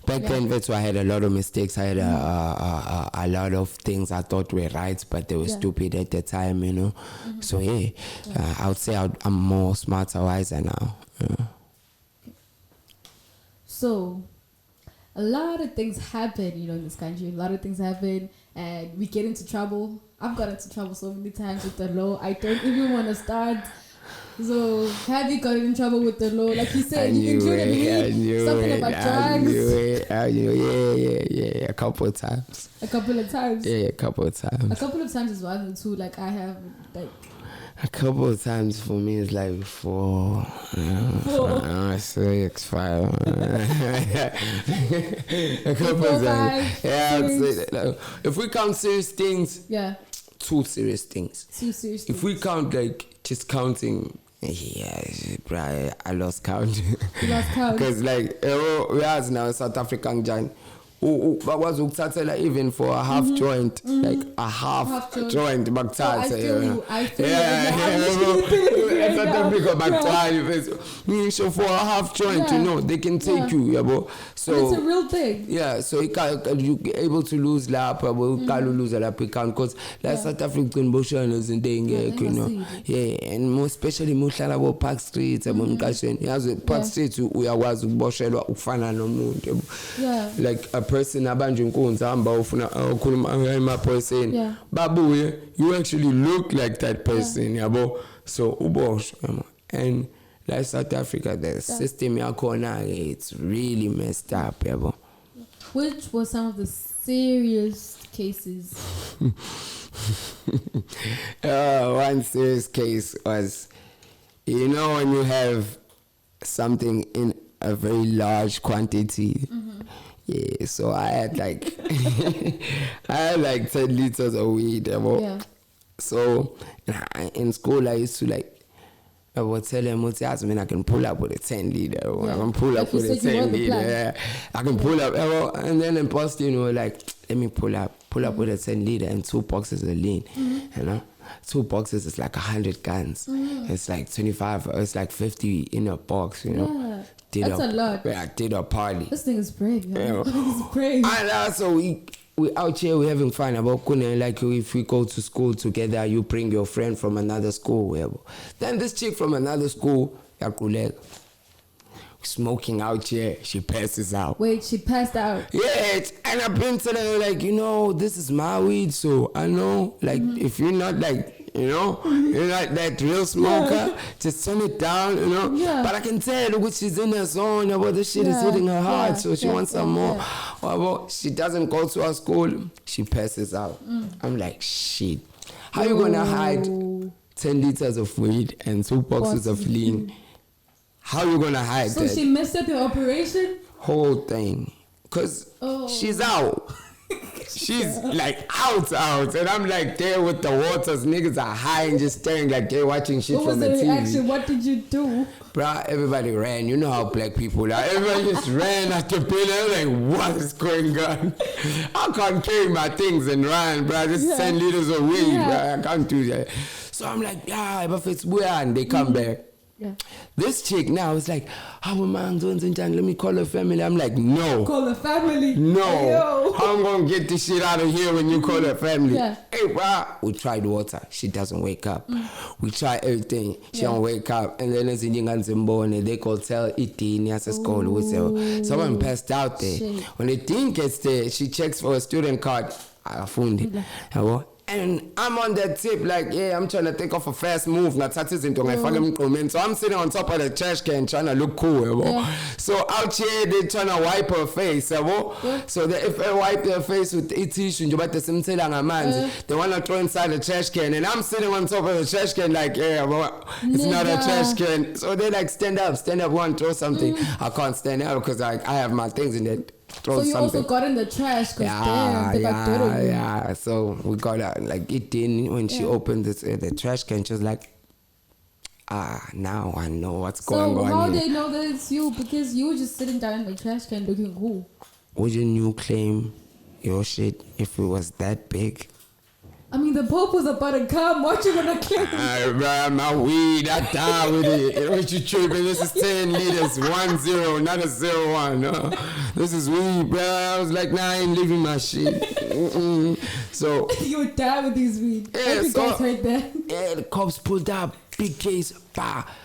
Back then, that's why I had a lot of mistakes. I had a lot of things I thought were right, but they were stupid at the time, you know. So I would say I'm more smarter, wiser now. So, a lot of things happen, you know, in this country. A lot of things happen, and we get into trouble. I've got into trouble so many times with the law. I don't even want to start. So, have you gotten in trouble with the law? Like you said, you included something about drugs. I knew, yeah, a couple of times. A couple of times? Yeah, a couple of times. A couple of times is one or two. Like, I have, like... A couple of times for me is like 4, 6, 5. A couple of times. Yeah, I'd say that. Like, if we count serious things, 2 serious things. 2 serious things. If we count like just counting, I lost count. You lost count? Because like, we are now South African giant. But was ukuthathela even for a half joint, like a half joint bakuthatha. I feel so for a half joint, you know, they can take you, yabo. So it's a real thing. Yeah, so you able to lose lap, you can't lose a lap because like South African Boshan is in danger, you know. Yeah, and more especially Mushala Park Street, Park Street we are was Boshelwa ufana no muntu. Yeah. Like a person abanje inkunzi hamba ufuna ukhuluma emaphoseni babuye, you actually look like that person, yabo. So uboshwe, and like South Africa, the system yakhona, it's really messed up, yabo. Which was some of the serious cases? One serious case was, you know, when you have something in a very large quantity. Yeah, so I had like 10 liters of weed. So in school I used to like, I would tell them, I can pull up with a 10 liter. I can pull up with a 10 liter. I can pull up. And then in Boston, like, let me pull up with a 10 liter and 2 boxes of lean. You know, 2 boxes is like 100 guns. It's like 25. It's like 50 in a box. You know. That's a lot. Yeah, I did a party. This thing is brave, yo. This is brave. And also we out here, we having fun about Kune. Like if we go to school together, you bring your friend from another school, whatever. Then this chick from another school, Yakuleg, smoking out here, she passes out. Wait, she passed out? Yeah, and I've been telling her, like, you know, this is my weed, so I know, like, if you're not like, you know, you're not that real smoker, just turn it down, you know. But I can tell which she's in her zone, about this shit is hitting her hard, so she wants some more. Well, she doesn't go to her school, she passes out. I'm like, shit. How you gonna hide 10 liters of weed and 2 boxes of lean? How you gonna hide that? So she messed up your operation? Whole thing. Because she's out. She's like out. And I'm like there with the waters. Niggas are high and just staring like they're watching shit from the TV. What was the reaction? What did you do? Bruh, everybody ran. You know how black people are. Everybody just ran at the pillar. Like, what is going on? I can't carry my things and run, bruh. Just 10 liters of weed, bruh. I can't do that. So I'm like, but if it's weird, and they come back. Yeah. This chick now is like, oh man, let me call her family. I'm like, no. Call her family. No. Ayo. How I'm gonna get this shit out of here when you call her family? Yeah. Hey, bro. We tried water. She doesn't wake up. We try everything. She don't wake up. And then they call tell Itini as a school. Someone passed out there. Shit. When the teen gets there, she checks for a student card. I found it. And I'm on that tip, like, yeah, I'm trying to take off a fast move. So I'm sitting on top of the trash can trying to look cool. So out here, they're trying to wipe her face. So if I wipe their face with a tissue, they want to throw inside the trash can. And I'm sitting on top of the trash can, like, yeah, it's not a trash can. So they like, stand up, one, throw something. I can't stand up because I have my things in it. So you also got in the trash because damn, they got dirt on you. Yeah, so we got her, like, it in when she opened the trash can, she was like, now I know what's going on. So how here. they know that it's you? Because you were just sitting down in the trash can looking cool. Wouldn't you claim your shit if it was that big? I mean, the Pope was about to come. What you gonna claim? My weed, I die with it. What you tripping? This is 10 liters, 1-0, not a 0-1. This is weed, bro. I was like, I ain't leaving my shit. So you would die with these weed. Yeah, so heard that. Yeah, the cops pulled up, big case,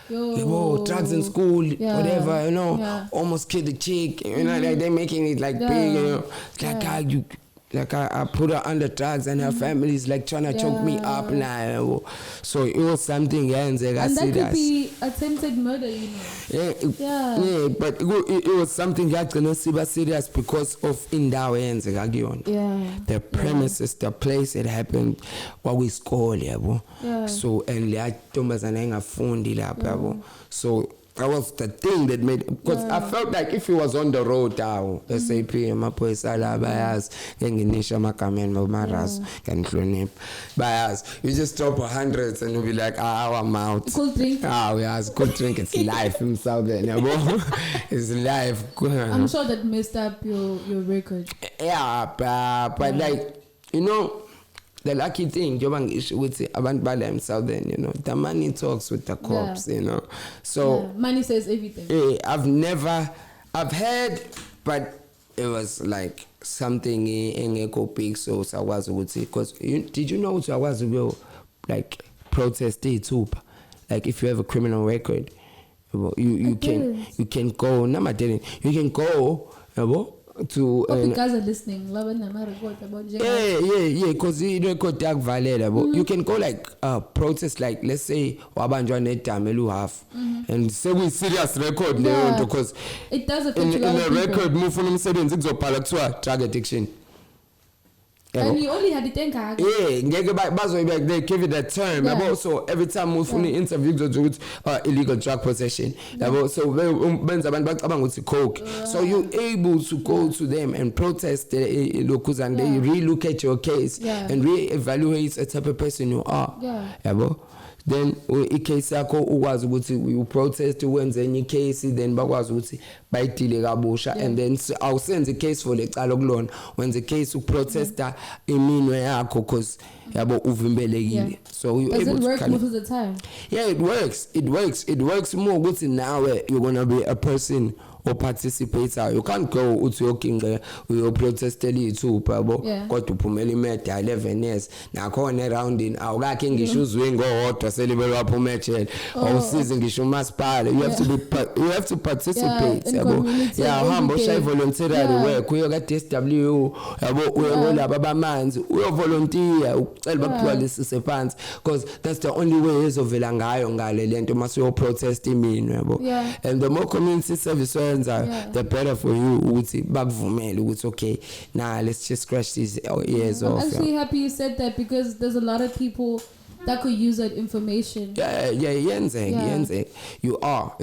Yo. drugs in school, whatever, almost killed the chick, like they're making it like big, like I put her under drugs and her family is like trying to choke me up now. So it was something and that could be attempted murder, Yeah, but it was something that's gonna be serious because of indawo the premises, the place it happened, what we school, so and so that was the thing that made, because I felt like if he was on the road now, SAP, you just drop hundreds and you'll be like, I'm out. Cold drink. It's cold drink, it's life himself there, it's life. I'm sure that messed up your record. Yeah, but like, the lucky thing, with Avant Bala himself then, the money talks with the cops, So money says everything. I've heard, but it was like something in Eco Peak, so I was would say, because did you know I was like protest day too? Like if you have a criminal record, you can go. No, I didn't. You can go, to guys are listening. Because you can go like protest, like let's say wabanjwa netamelu half and say we serious record because it does affect in a record move from umsebenzi kuzobhala kuthiwa drug addiction. And you only had it in car. They give it that term. So every time we phone interview illegal drug possession. So coke. So you're able to go to them and protest the locals and they relook at your case and re-evaluate the type of person you are. Then icase yakho ukwazi ukuthi you protest wenze enye case then bakwazi ukuthi bayidile kabusha and then awusenze case for lecala kulona wenze case ukuprotesta iminwe yakho because yabo uvimbelekile. So you able to work most of the time. Yeah, it works more ukuthi nawe you're going to be a person or participator. You can't go to your king you protest too pabo kodwa uphumela imeda 11 years nakhona around in awukake ngisho uzwe ngohodwa selibelo waphuma ejele awusize ngisho umasipala. You have to participate yabo. Uhamba ushaye voluntary work uyo ka DSW yabo uyo laba bamanzi uyo volunteer ucela baphiwa lesi phansi because that's the only way ezovela ngayo ngale lento mase protest imini yabo. And the more community service the better for you ukuthi bakuvumele ukuthi okay now let's just scratch these ears off. I'm actually happy you said that because there's a lot of people that could use that information. Yenze. You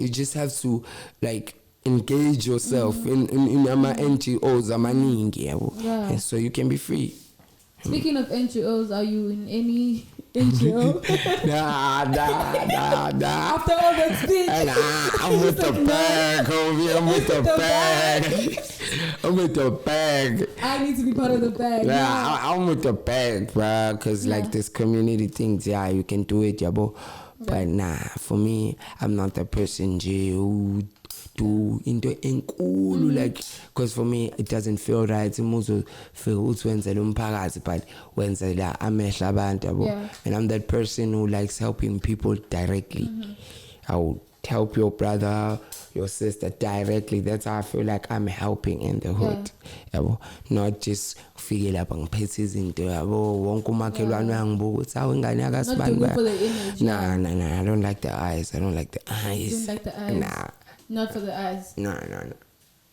just have to like engage yourself in ama NGOs amaningi yabo. And so you can be free. Speaking of NGOs, are you in any NGO? Nah. After all that speech. I'm with the bag, homie. I'm with the bag. I need to be part of the bag. I'm with the bag, bro. Because like this community things, you can do it, yabo. But nah, for me, I'm not the person who do into enkulu like, because for me it doesn't feel right. Umuzo feel ukwenzela umphakathi, but wenzela amehla abantu yabo. And I'm that person who likes helping people directly. I would help your brother, your sister directly. That's how I feel like I'm helping in the hood. Yabo, not just figure up ngiphethe izinto yabo wonke umakhelwane wangibuka uthi awu ingane yakasibani. Nah, I don't like the eyes. I don't like the eyes. You don't like the eyes? Nah. Not for the eyes. No.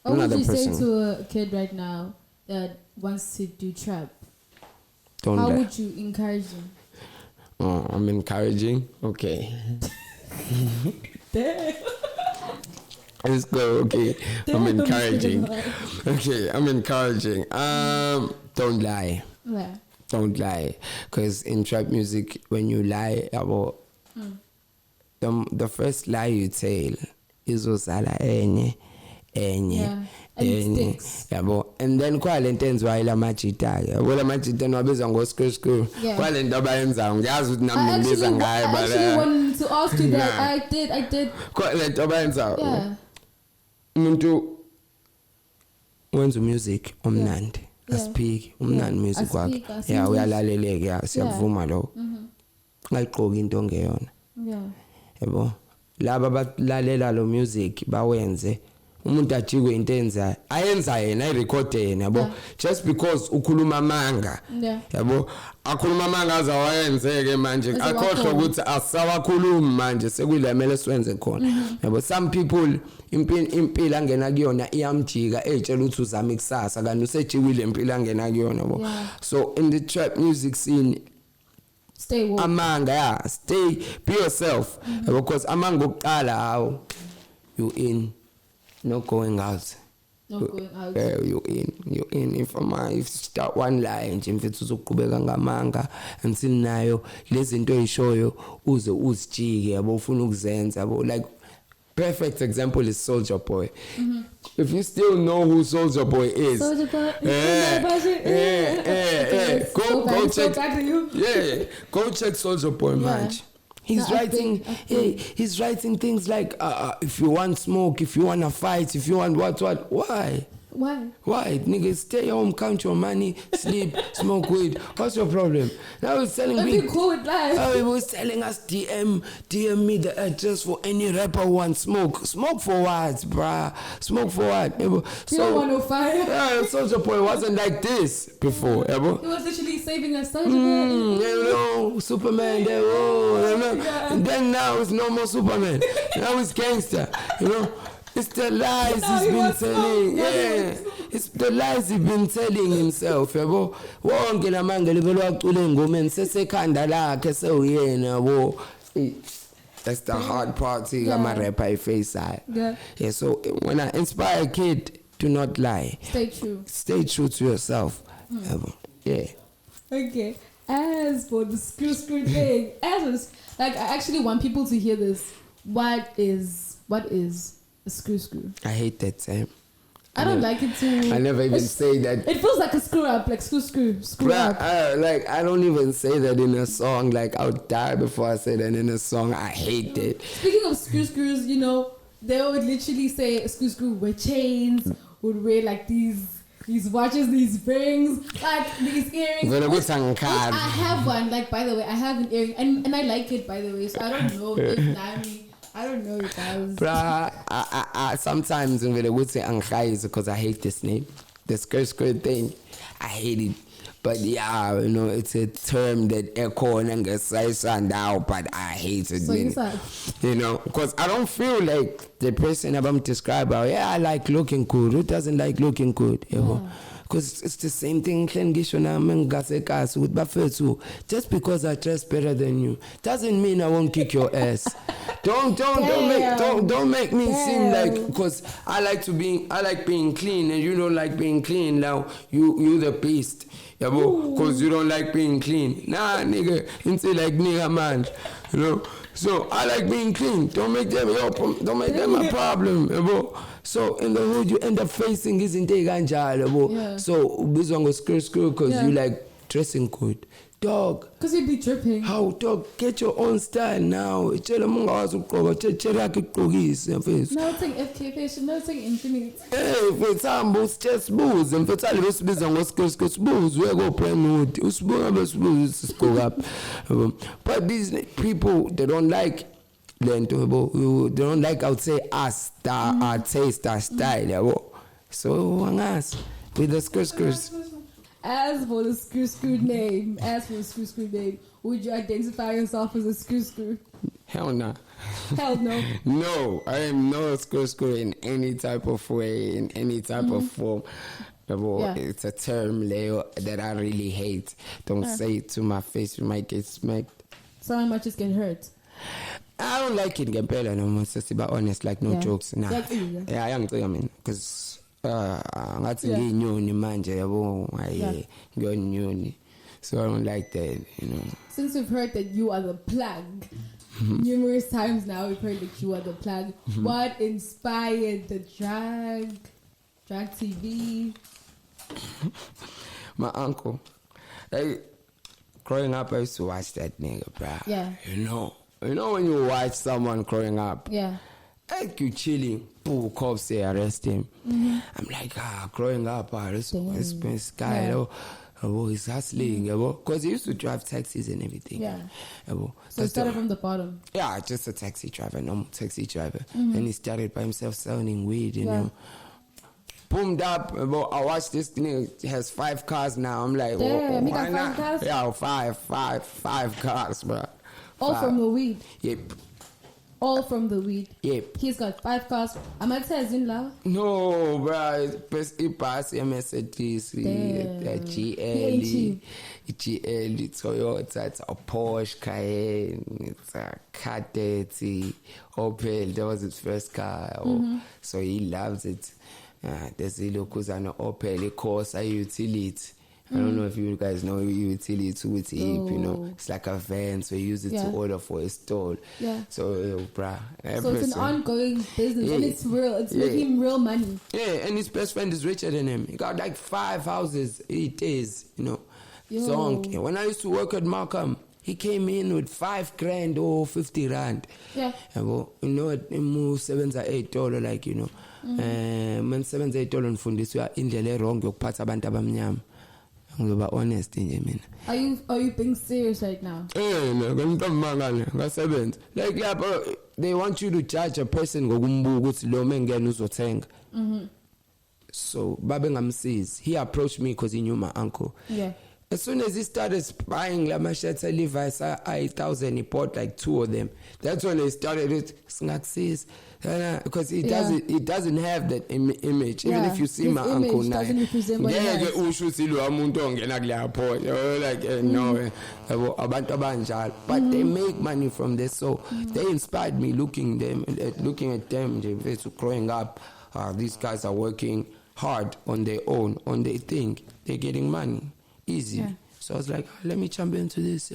What would you say to a kid right now that wants to do trap? How would you encourage him? Oh, I'm encouraging. Okay. Damn. Let's go. Okay. I'm encouraging. Okay, I'm encouraging. Don't lie. Yeah. Don't lie. Because in trap music, when you lie about the first lie you tell is uzala enye. And it sticks. And then kwalento enziwa la majita ke yabo la majita nobizwa ngo screw kwalento abayenza ngiyazi ukuthi nami ngibiza ngayo but I actually wanted to ask you that. I did kwalento abayenza umuntu wenza music omnandi aspeak umnandi music wakhe uyalaleleka siyavuma lo ngayiqoka into ongeyona yabo laba abalalela lo music bawenze umuntu ajikwe into enza ayenza yena irecord yena yabo just because ukhuluma amanga yabo akhuluma amanga azawayenzeke manje akhohlwa ukuthi asawakhuluma manje sekuyilemele siwenze khona yabo some people impilo angena kuyona iyamjika etshela ukuthi uzama ikusasa kanti usejikwile impilo angena kuyona yabo. So in the trap music scene, stay woke. Amanga, stay, be yourself. Because amanga ukuqala how you in, not going out. You in. If you start one line, nje mfethu uzoqhubeka ngamanga until nayo lezi zinto eyishoyo uze uzijike yabo ufuna ukuzenza yabo. Like perfect example is Soulja Boy. If you still know who Soulja Boy is, Soulja Boy, go check. Go check Soulja Boy, man. He's writing. He's writing things like, if you want smoke, if you wanna fight, if you want what? Why? Why? Nigga, stay home, count your money, sleep, smoke weed. What's your problem? Now he's telling me. He was telling us DM me the address for any rapper who wants smoke. Smoke for what, bruh? Smoke for what? So 105. Soulja Boy wasn't like this before. He was literally saving us. Superman. And then now it's no more Superman. Now it's gangster. It's the lies he's been telling. It's the lies he's been telling himself. Wonke lamanga libelwa acule ngomeni sesekhanda lakhe sewuyena yabo. That's the hard part. I'm rapper face side. So when I inspire a kid, do not lie. Stay true to yourself. Okay. As for the screw thing, I actually want people to hear this. What is a screw? I hate that term. I don't like it too. I never even say that. It feels like a screw up, like screw up. I don't even say that in a song. Like I would die before I say that in a song. I hate it. Speaking of screws, they would literally say screw with chains, would wear like these watches, these rings, like these earrings. I have one. Like, by the way, I have an earring, and I like it, by the way. So I don't know if Nami. I don't know if I was. Bruh, I sometimes when they would say Ankhai is because I hate this name. The skirt thing. I hate it. But it's a term that echo and gets now, but I hate it. So because I don't feel like the person I'm describing, I like looking good. Who doesn't like looking good? Because it's the same thing. Just because I dress better than you doesn't mean I won't kick your ass. Don't make me seem like, because I like being clean and you don't like being clean. Now you the beast, because you don't like being clean. Nah, nigga, into like nigga man, So I like being clean. Don't make them a problem, So in the hood you end up facing isn't it ganjalo, So bizongo screw because you like dressing good. dog. Because you'd be dripping. How, dog? Get your own style now. Tshela mungawazi ukugqoka, tshela yakhe igqokise mfethu. Nothing FK fashion, nothing infinite. Hey, mfethu hamba usitshesibuze mfethu alibe sibiza ngosikosiko sibuze uye ko-Brentwood usibuka besibuze sisigqokaphi. But these people, they don't like lento, they don't like, I would say, our taste, our style, yabo. So angazi with the skirts. As for the screw name, would you identify yourself as a screw? Hell no. Hell no. No, I am no screw in any type of way, in any type of form. Yeah. It's a term, Leo, that I really hate. Don't say it to my face, you might get smacked. Someone might just get hurt. I don't like it, Gempela, no, to be honest, like no jokes. Nah. Yeah, I mean, because ngathi ngiyinyoni manje yabo ngiyonyoni, so I don't like that, you know. Since we've heard that you are the plug numerous times now, we've heard that you are the plug. What inspired the drag TV? My uncle, like growing up, I used to watch that nigga, bruh. Yeah. You know when you watch someone growing up, like you chilling, boom, cops say arrest him. I'm like, growing up, this guy, he's hustling, because he used to drive taxis and everything. Yeah. So he started from the bottom. Yeah, just a taxi driver, normal taxi driver. Then he started by himself selling weed, you know. Boomed up, I watched this thing, he has 5 cars now. I'm like, damn, why not? 5 cars? Yeah, five cars, bro. All from the weed? Yep. All from the weed? Yep. He's got 5 cars. I'm not saying in love. No, bro. He passed Mercedes, GL, Toyota, it's a Porsche, Cayenne, it's a Cadett, Opel. That was his first car. So he loves it. There's a Locuzano Opel, Corsa utility. I don't know if you guys know utility with hip, you know. It's like a van, so you use it to order for a store. Yeah. So, bruh. So it's an ongoing business, and it's real. It's making real money. Yeah, and his best friend is richer than him. He got like 5 houses. It is, you know. So when I used to work at Markham, he came in with 5 grand or 50 rand. Yeah. You know, it moves $7 like, you know. Man, $7 ngifundiswa indlela wrong yokuphatha abantu abamnyama. Ngizoba honest nje mina. Are you being serious right now? Like yeah, bro, they want you to judge a person ngokumbuka ukuthi lo mengena uzothenga. So babe ngamsizi. He approached me because he knew my uncle. Yeah. As soon as he started buying la mashirts Levi's, 1,000, he bought like 2 of them. That's when they started it. Because he doesn't have that image. Even if you see his my uncle now, but they make money from this. So they inspired me looking at them growing up. These guys are working hard on their own, on their thing. They're getting money. Easy. Yeah. So I was like, let me jump into this.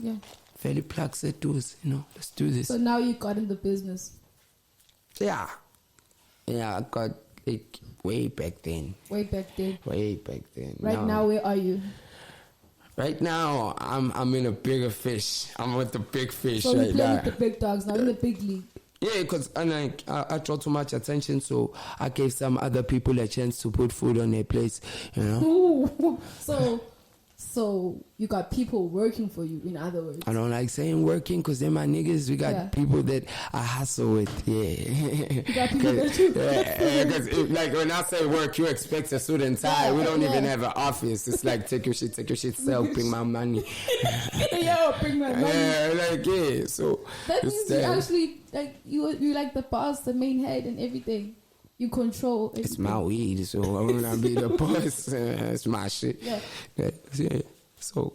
Yeah. Fairly plugs it to us, you know, let's do this. So now you got in the business. Yeah, I got it way back then. Way back then. Right now, where are you? Right now, I'm in a bigger fish. I'm with the big fish so right now. So you're playing with the big dogs now, in the big league. Yeah, because I draw too much attention, so I gave some other people a chance to put food on their plates, you know. Ooh. So you got people working for you, in other words. I don't like saying working because they're my niggas. We got people that I hustle with, You got people that you because like when I say work, you expect a suit and tie. We don't even have an office. It's like take your shit, sell, bring my money. Bring my money. So that means you actually like you like the boss, the main head, and everything. You control everything. It's my weed, so I'm gonna be the boss. It's my shit. Yeah. So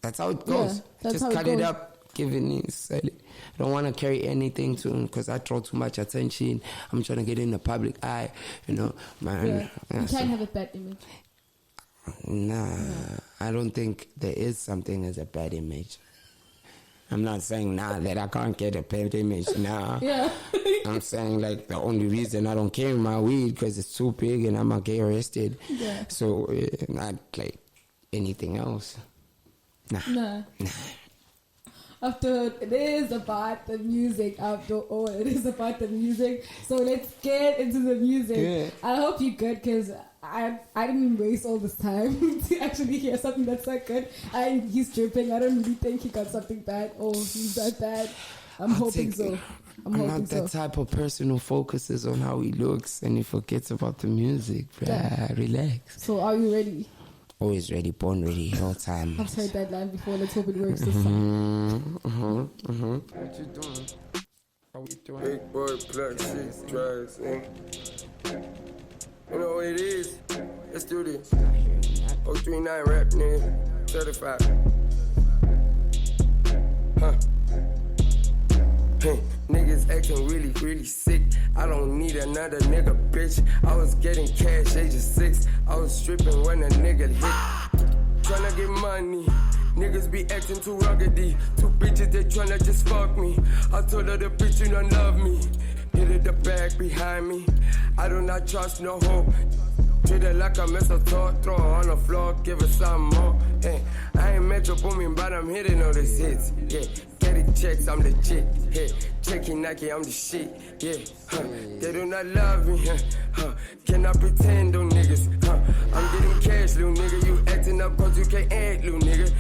that's how it goes. Just cut it up, give it, sell it. I don't want to carry anything to him because I draw too much attention. I'm trying to get in the public eye, you know, man. You can't have a bad image. Nah, I don't think there is something as a bad image. I'm not saying now that I can't get a bad image now. I'm saying like the only reason I don't carry my weed because it's too big and I'm gonna get arrested. So not like anything else. Nah. After it is about the music. After all, it is about the music. So let's get into the music. Yeah. I hope you're good because I didn't waste all this time to actually hear something that's so good. And he's dripping. I don't really think he got something bad. Oh, he's that bad. I'm hoping so. I'm not that type of person who focuses on how he looks and he forgets about the music. Yeah. Relax. So are you ready? Always ready, born ready, no time. I've heard that line before. Let's hope it works this time. What you doing? How we doing? Big boy, black shit, drugs, and you know what it is. Let's do this. 039 rap, nigga. Certified. Huh. Hey, niggas acting really, really sick. I don't need another nigga, bitch. I was getting cash age of 6. I was stripping when a nigga hit. Tryna get money. Niggas be acting too ruggedy. Two bitches, they tryna just fuck me. I told her the bitch you don't love me. Hit it the back behind me. I do not trust no hoe. Treat her like a mistletoe. Throw her on the floor, give her some more. Hey, I ain't metro booming, but I'm hitting all these hits. Yeah, getting checks, I'm legit. Hey, checking Nike, I'm the shit. Yeah, they do not love me. Cannot pretend on niggas. I'm getting cash, little nigga. You acting up cause you can't act, little nigga.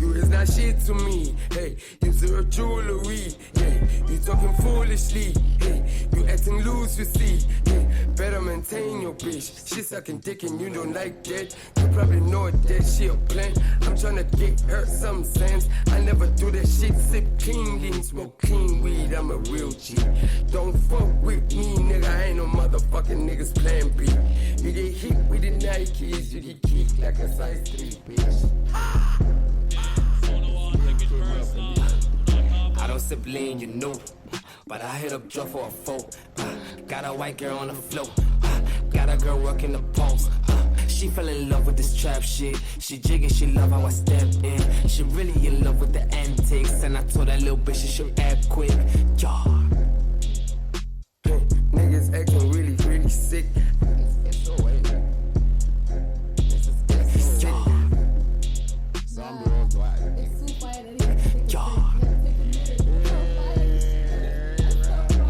You is not shit to me. Hey, you zero jewelry. Yeah, you talking foolishly. Hey, you acting loose, you see. Hey, better maintain your bitch. She sucking dick and you don't like that. You probably know that she a plan. I'm tryna get her some sense. I never do that shit. Sip clean lean, smoke clean weed. I'm a real G. Don't fuck with me, nigga. I ain't no motherfucking niggas plan B. You get hit with the Nikes, you get kicked like a size 3, bitch. I don't sip lean, you know, but I hit up Joe for a foe. Got a white girl on the floor. Got a girl working the post. She fell in love with this trap shit. She jigging, she love how I step in. She really in love with the antics, and I told that little bitch she should act quick. Yeah. Niggas acting really, really sick. It's so way. It's sick. Zombie worldwide. It's so fire that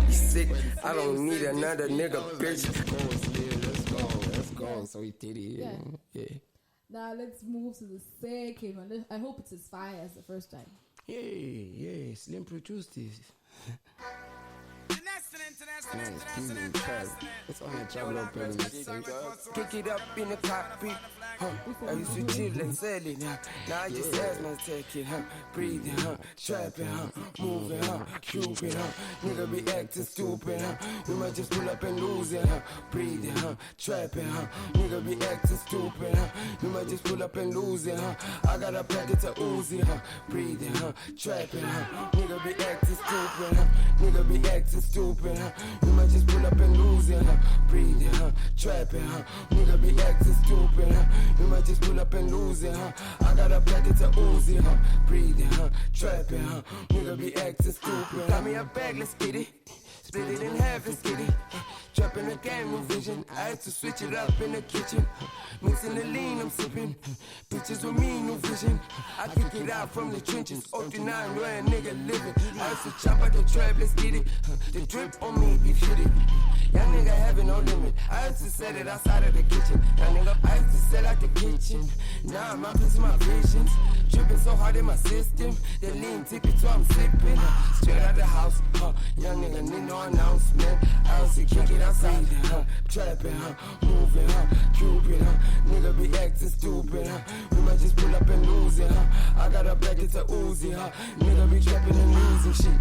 You sick? I don't need another nigga, bitch. Let's go. So he did it. Yeah. Now let's move to the second one. I hope it's as fire as the first time. Yeah. Slim produced this. It's on the PABLO playlist. Kick it up in the cockpit. I used to chill and sell it, now I just asthma take it, breathing, trapping, moving, cupid, nigga be acting stupid, we might just pull up and lose it, breathing, trapping, nigga be acting stupid, we might just pull up and lose it, I got a packet of Uzi, breathing, trapping, nigga be acting stupid, nigga be acting stupid, we might just pull up and lose it, breathing, trapping, nigga be acting stupid, we might just pull up and lose it, I got a packet of Uzi, breathing, trapping, nigga be acting stupid. Got me a bag, let's get it. Split it in half, let's get it. Trapping the game, new vision. I had to switch it up in the kitchen. Mixing the lean, I'm sipping. Bitches with me, new vision. I kick it out from the trenches. 09, where a nigga living. I used to chop out the trap, let's get it. The drip on me, if hit it. Young nigga having no limit. I used to set it outside of the kitchen. Young nigga, I used to sell out the kitchen. Now I'm out into my visions. Dripping so hard in my system. The lean tippy, so I'm sipping. Straight out the house, young nigga need no announcement. I used to kick it outside, trapping, moving, cupid, nigga be acting stupid, we might just pull up and lose it, I got a packet to Uzi, nigga be trapping and losing shit.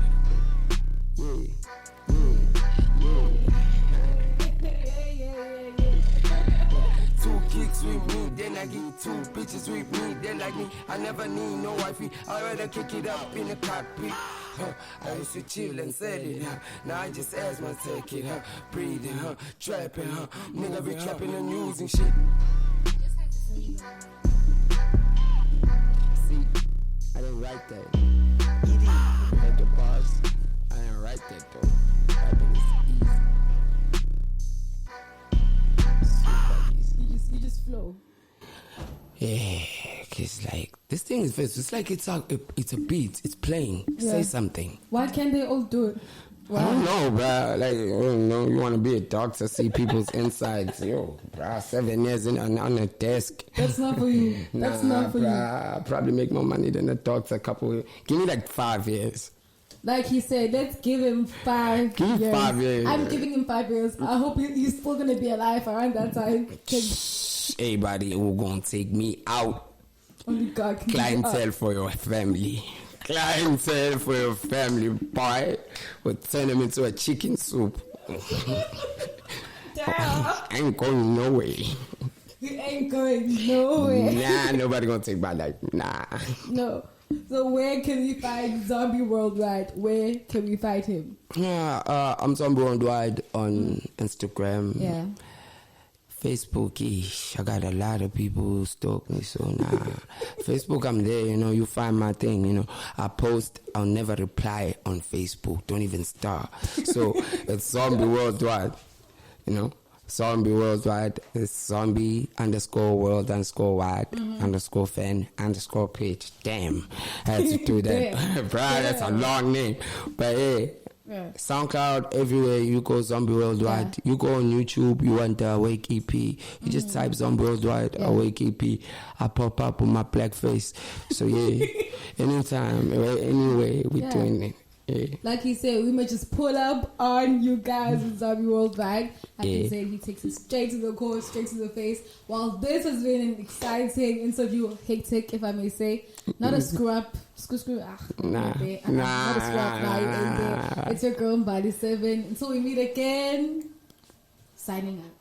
Two kicks with me, then I get two bitches with me, they like me. I never need no wifey, I'd rather kick it up in the cockpit. I used to chill and sell it, now I just asthma take it, breathing, trapping, nigga be trapping and using shit. See, I didn't write that. At the bars, I didn't write that though. Rapping is easy. Super easy. You just flow. Yeah, cause like this thing thing is this. It's like it's a beat. It's playing. Yeah. Say something. Why can't they all do it? I don't know, bro. Like, you want to be a doctor, see people's insides. Yo, bro, 7 years on a desk. That's not for you. That's not for you. I'll probably make more money than a doctor. Give me like 5 years. Like he said, let's give him 5 Give years. him 5 years. I'm giving him 5 years. I hope he's still going to be alive around that time. Everybody who gonna take me out. Only God can Clientele for your family. Clientele for your family, boy. We'll turn them into a chicken soup. I ain't going no way. You ain't going nowhere. Nah, nobody gonna take my life. Nah. No. So where can we find Zombie Worldwide? Where can we find him? I'm Zombie Worldwide on Instagram. Yeah. Facebook, I got a lot of people who stalk me, so nah. Facebook, I'm there, you find my thing, I post, I'll never reply on Facebook, don't even start. So it's Zombie Worldwide, Zombie Worldwide, it's zombie_world_wide_fan_page. Damn, I had to do that. Bro, that's a long name. But hey, SoundCloud, everywhere you go, Zombie Worldwide. You go on YouTube, you want the Awake EP, you just type Zombie Worldwide, Awake EP. I pop up with my black face. So yeah, anytime, anyway, we're doing it. Yeah. Like he said, we may just pull up on you guys in Zombie Worldwide. Like he said, he takes it straight to the core, straight to the face. While this has been an exciting interview, hectic, if I may say. Not a screw up. Not a screw up. It's your girl, Body 7. Until we meet again, signing out.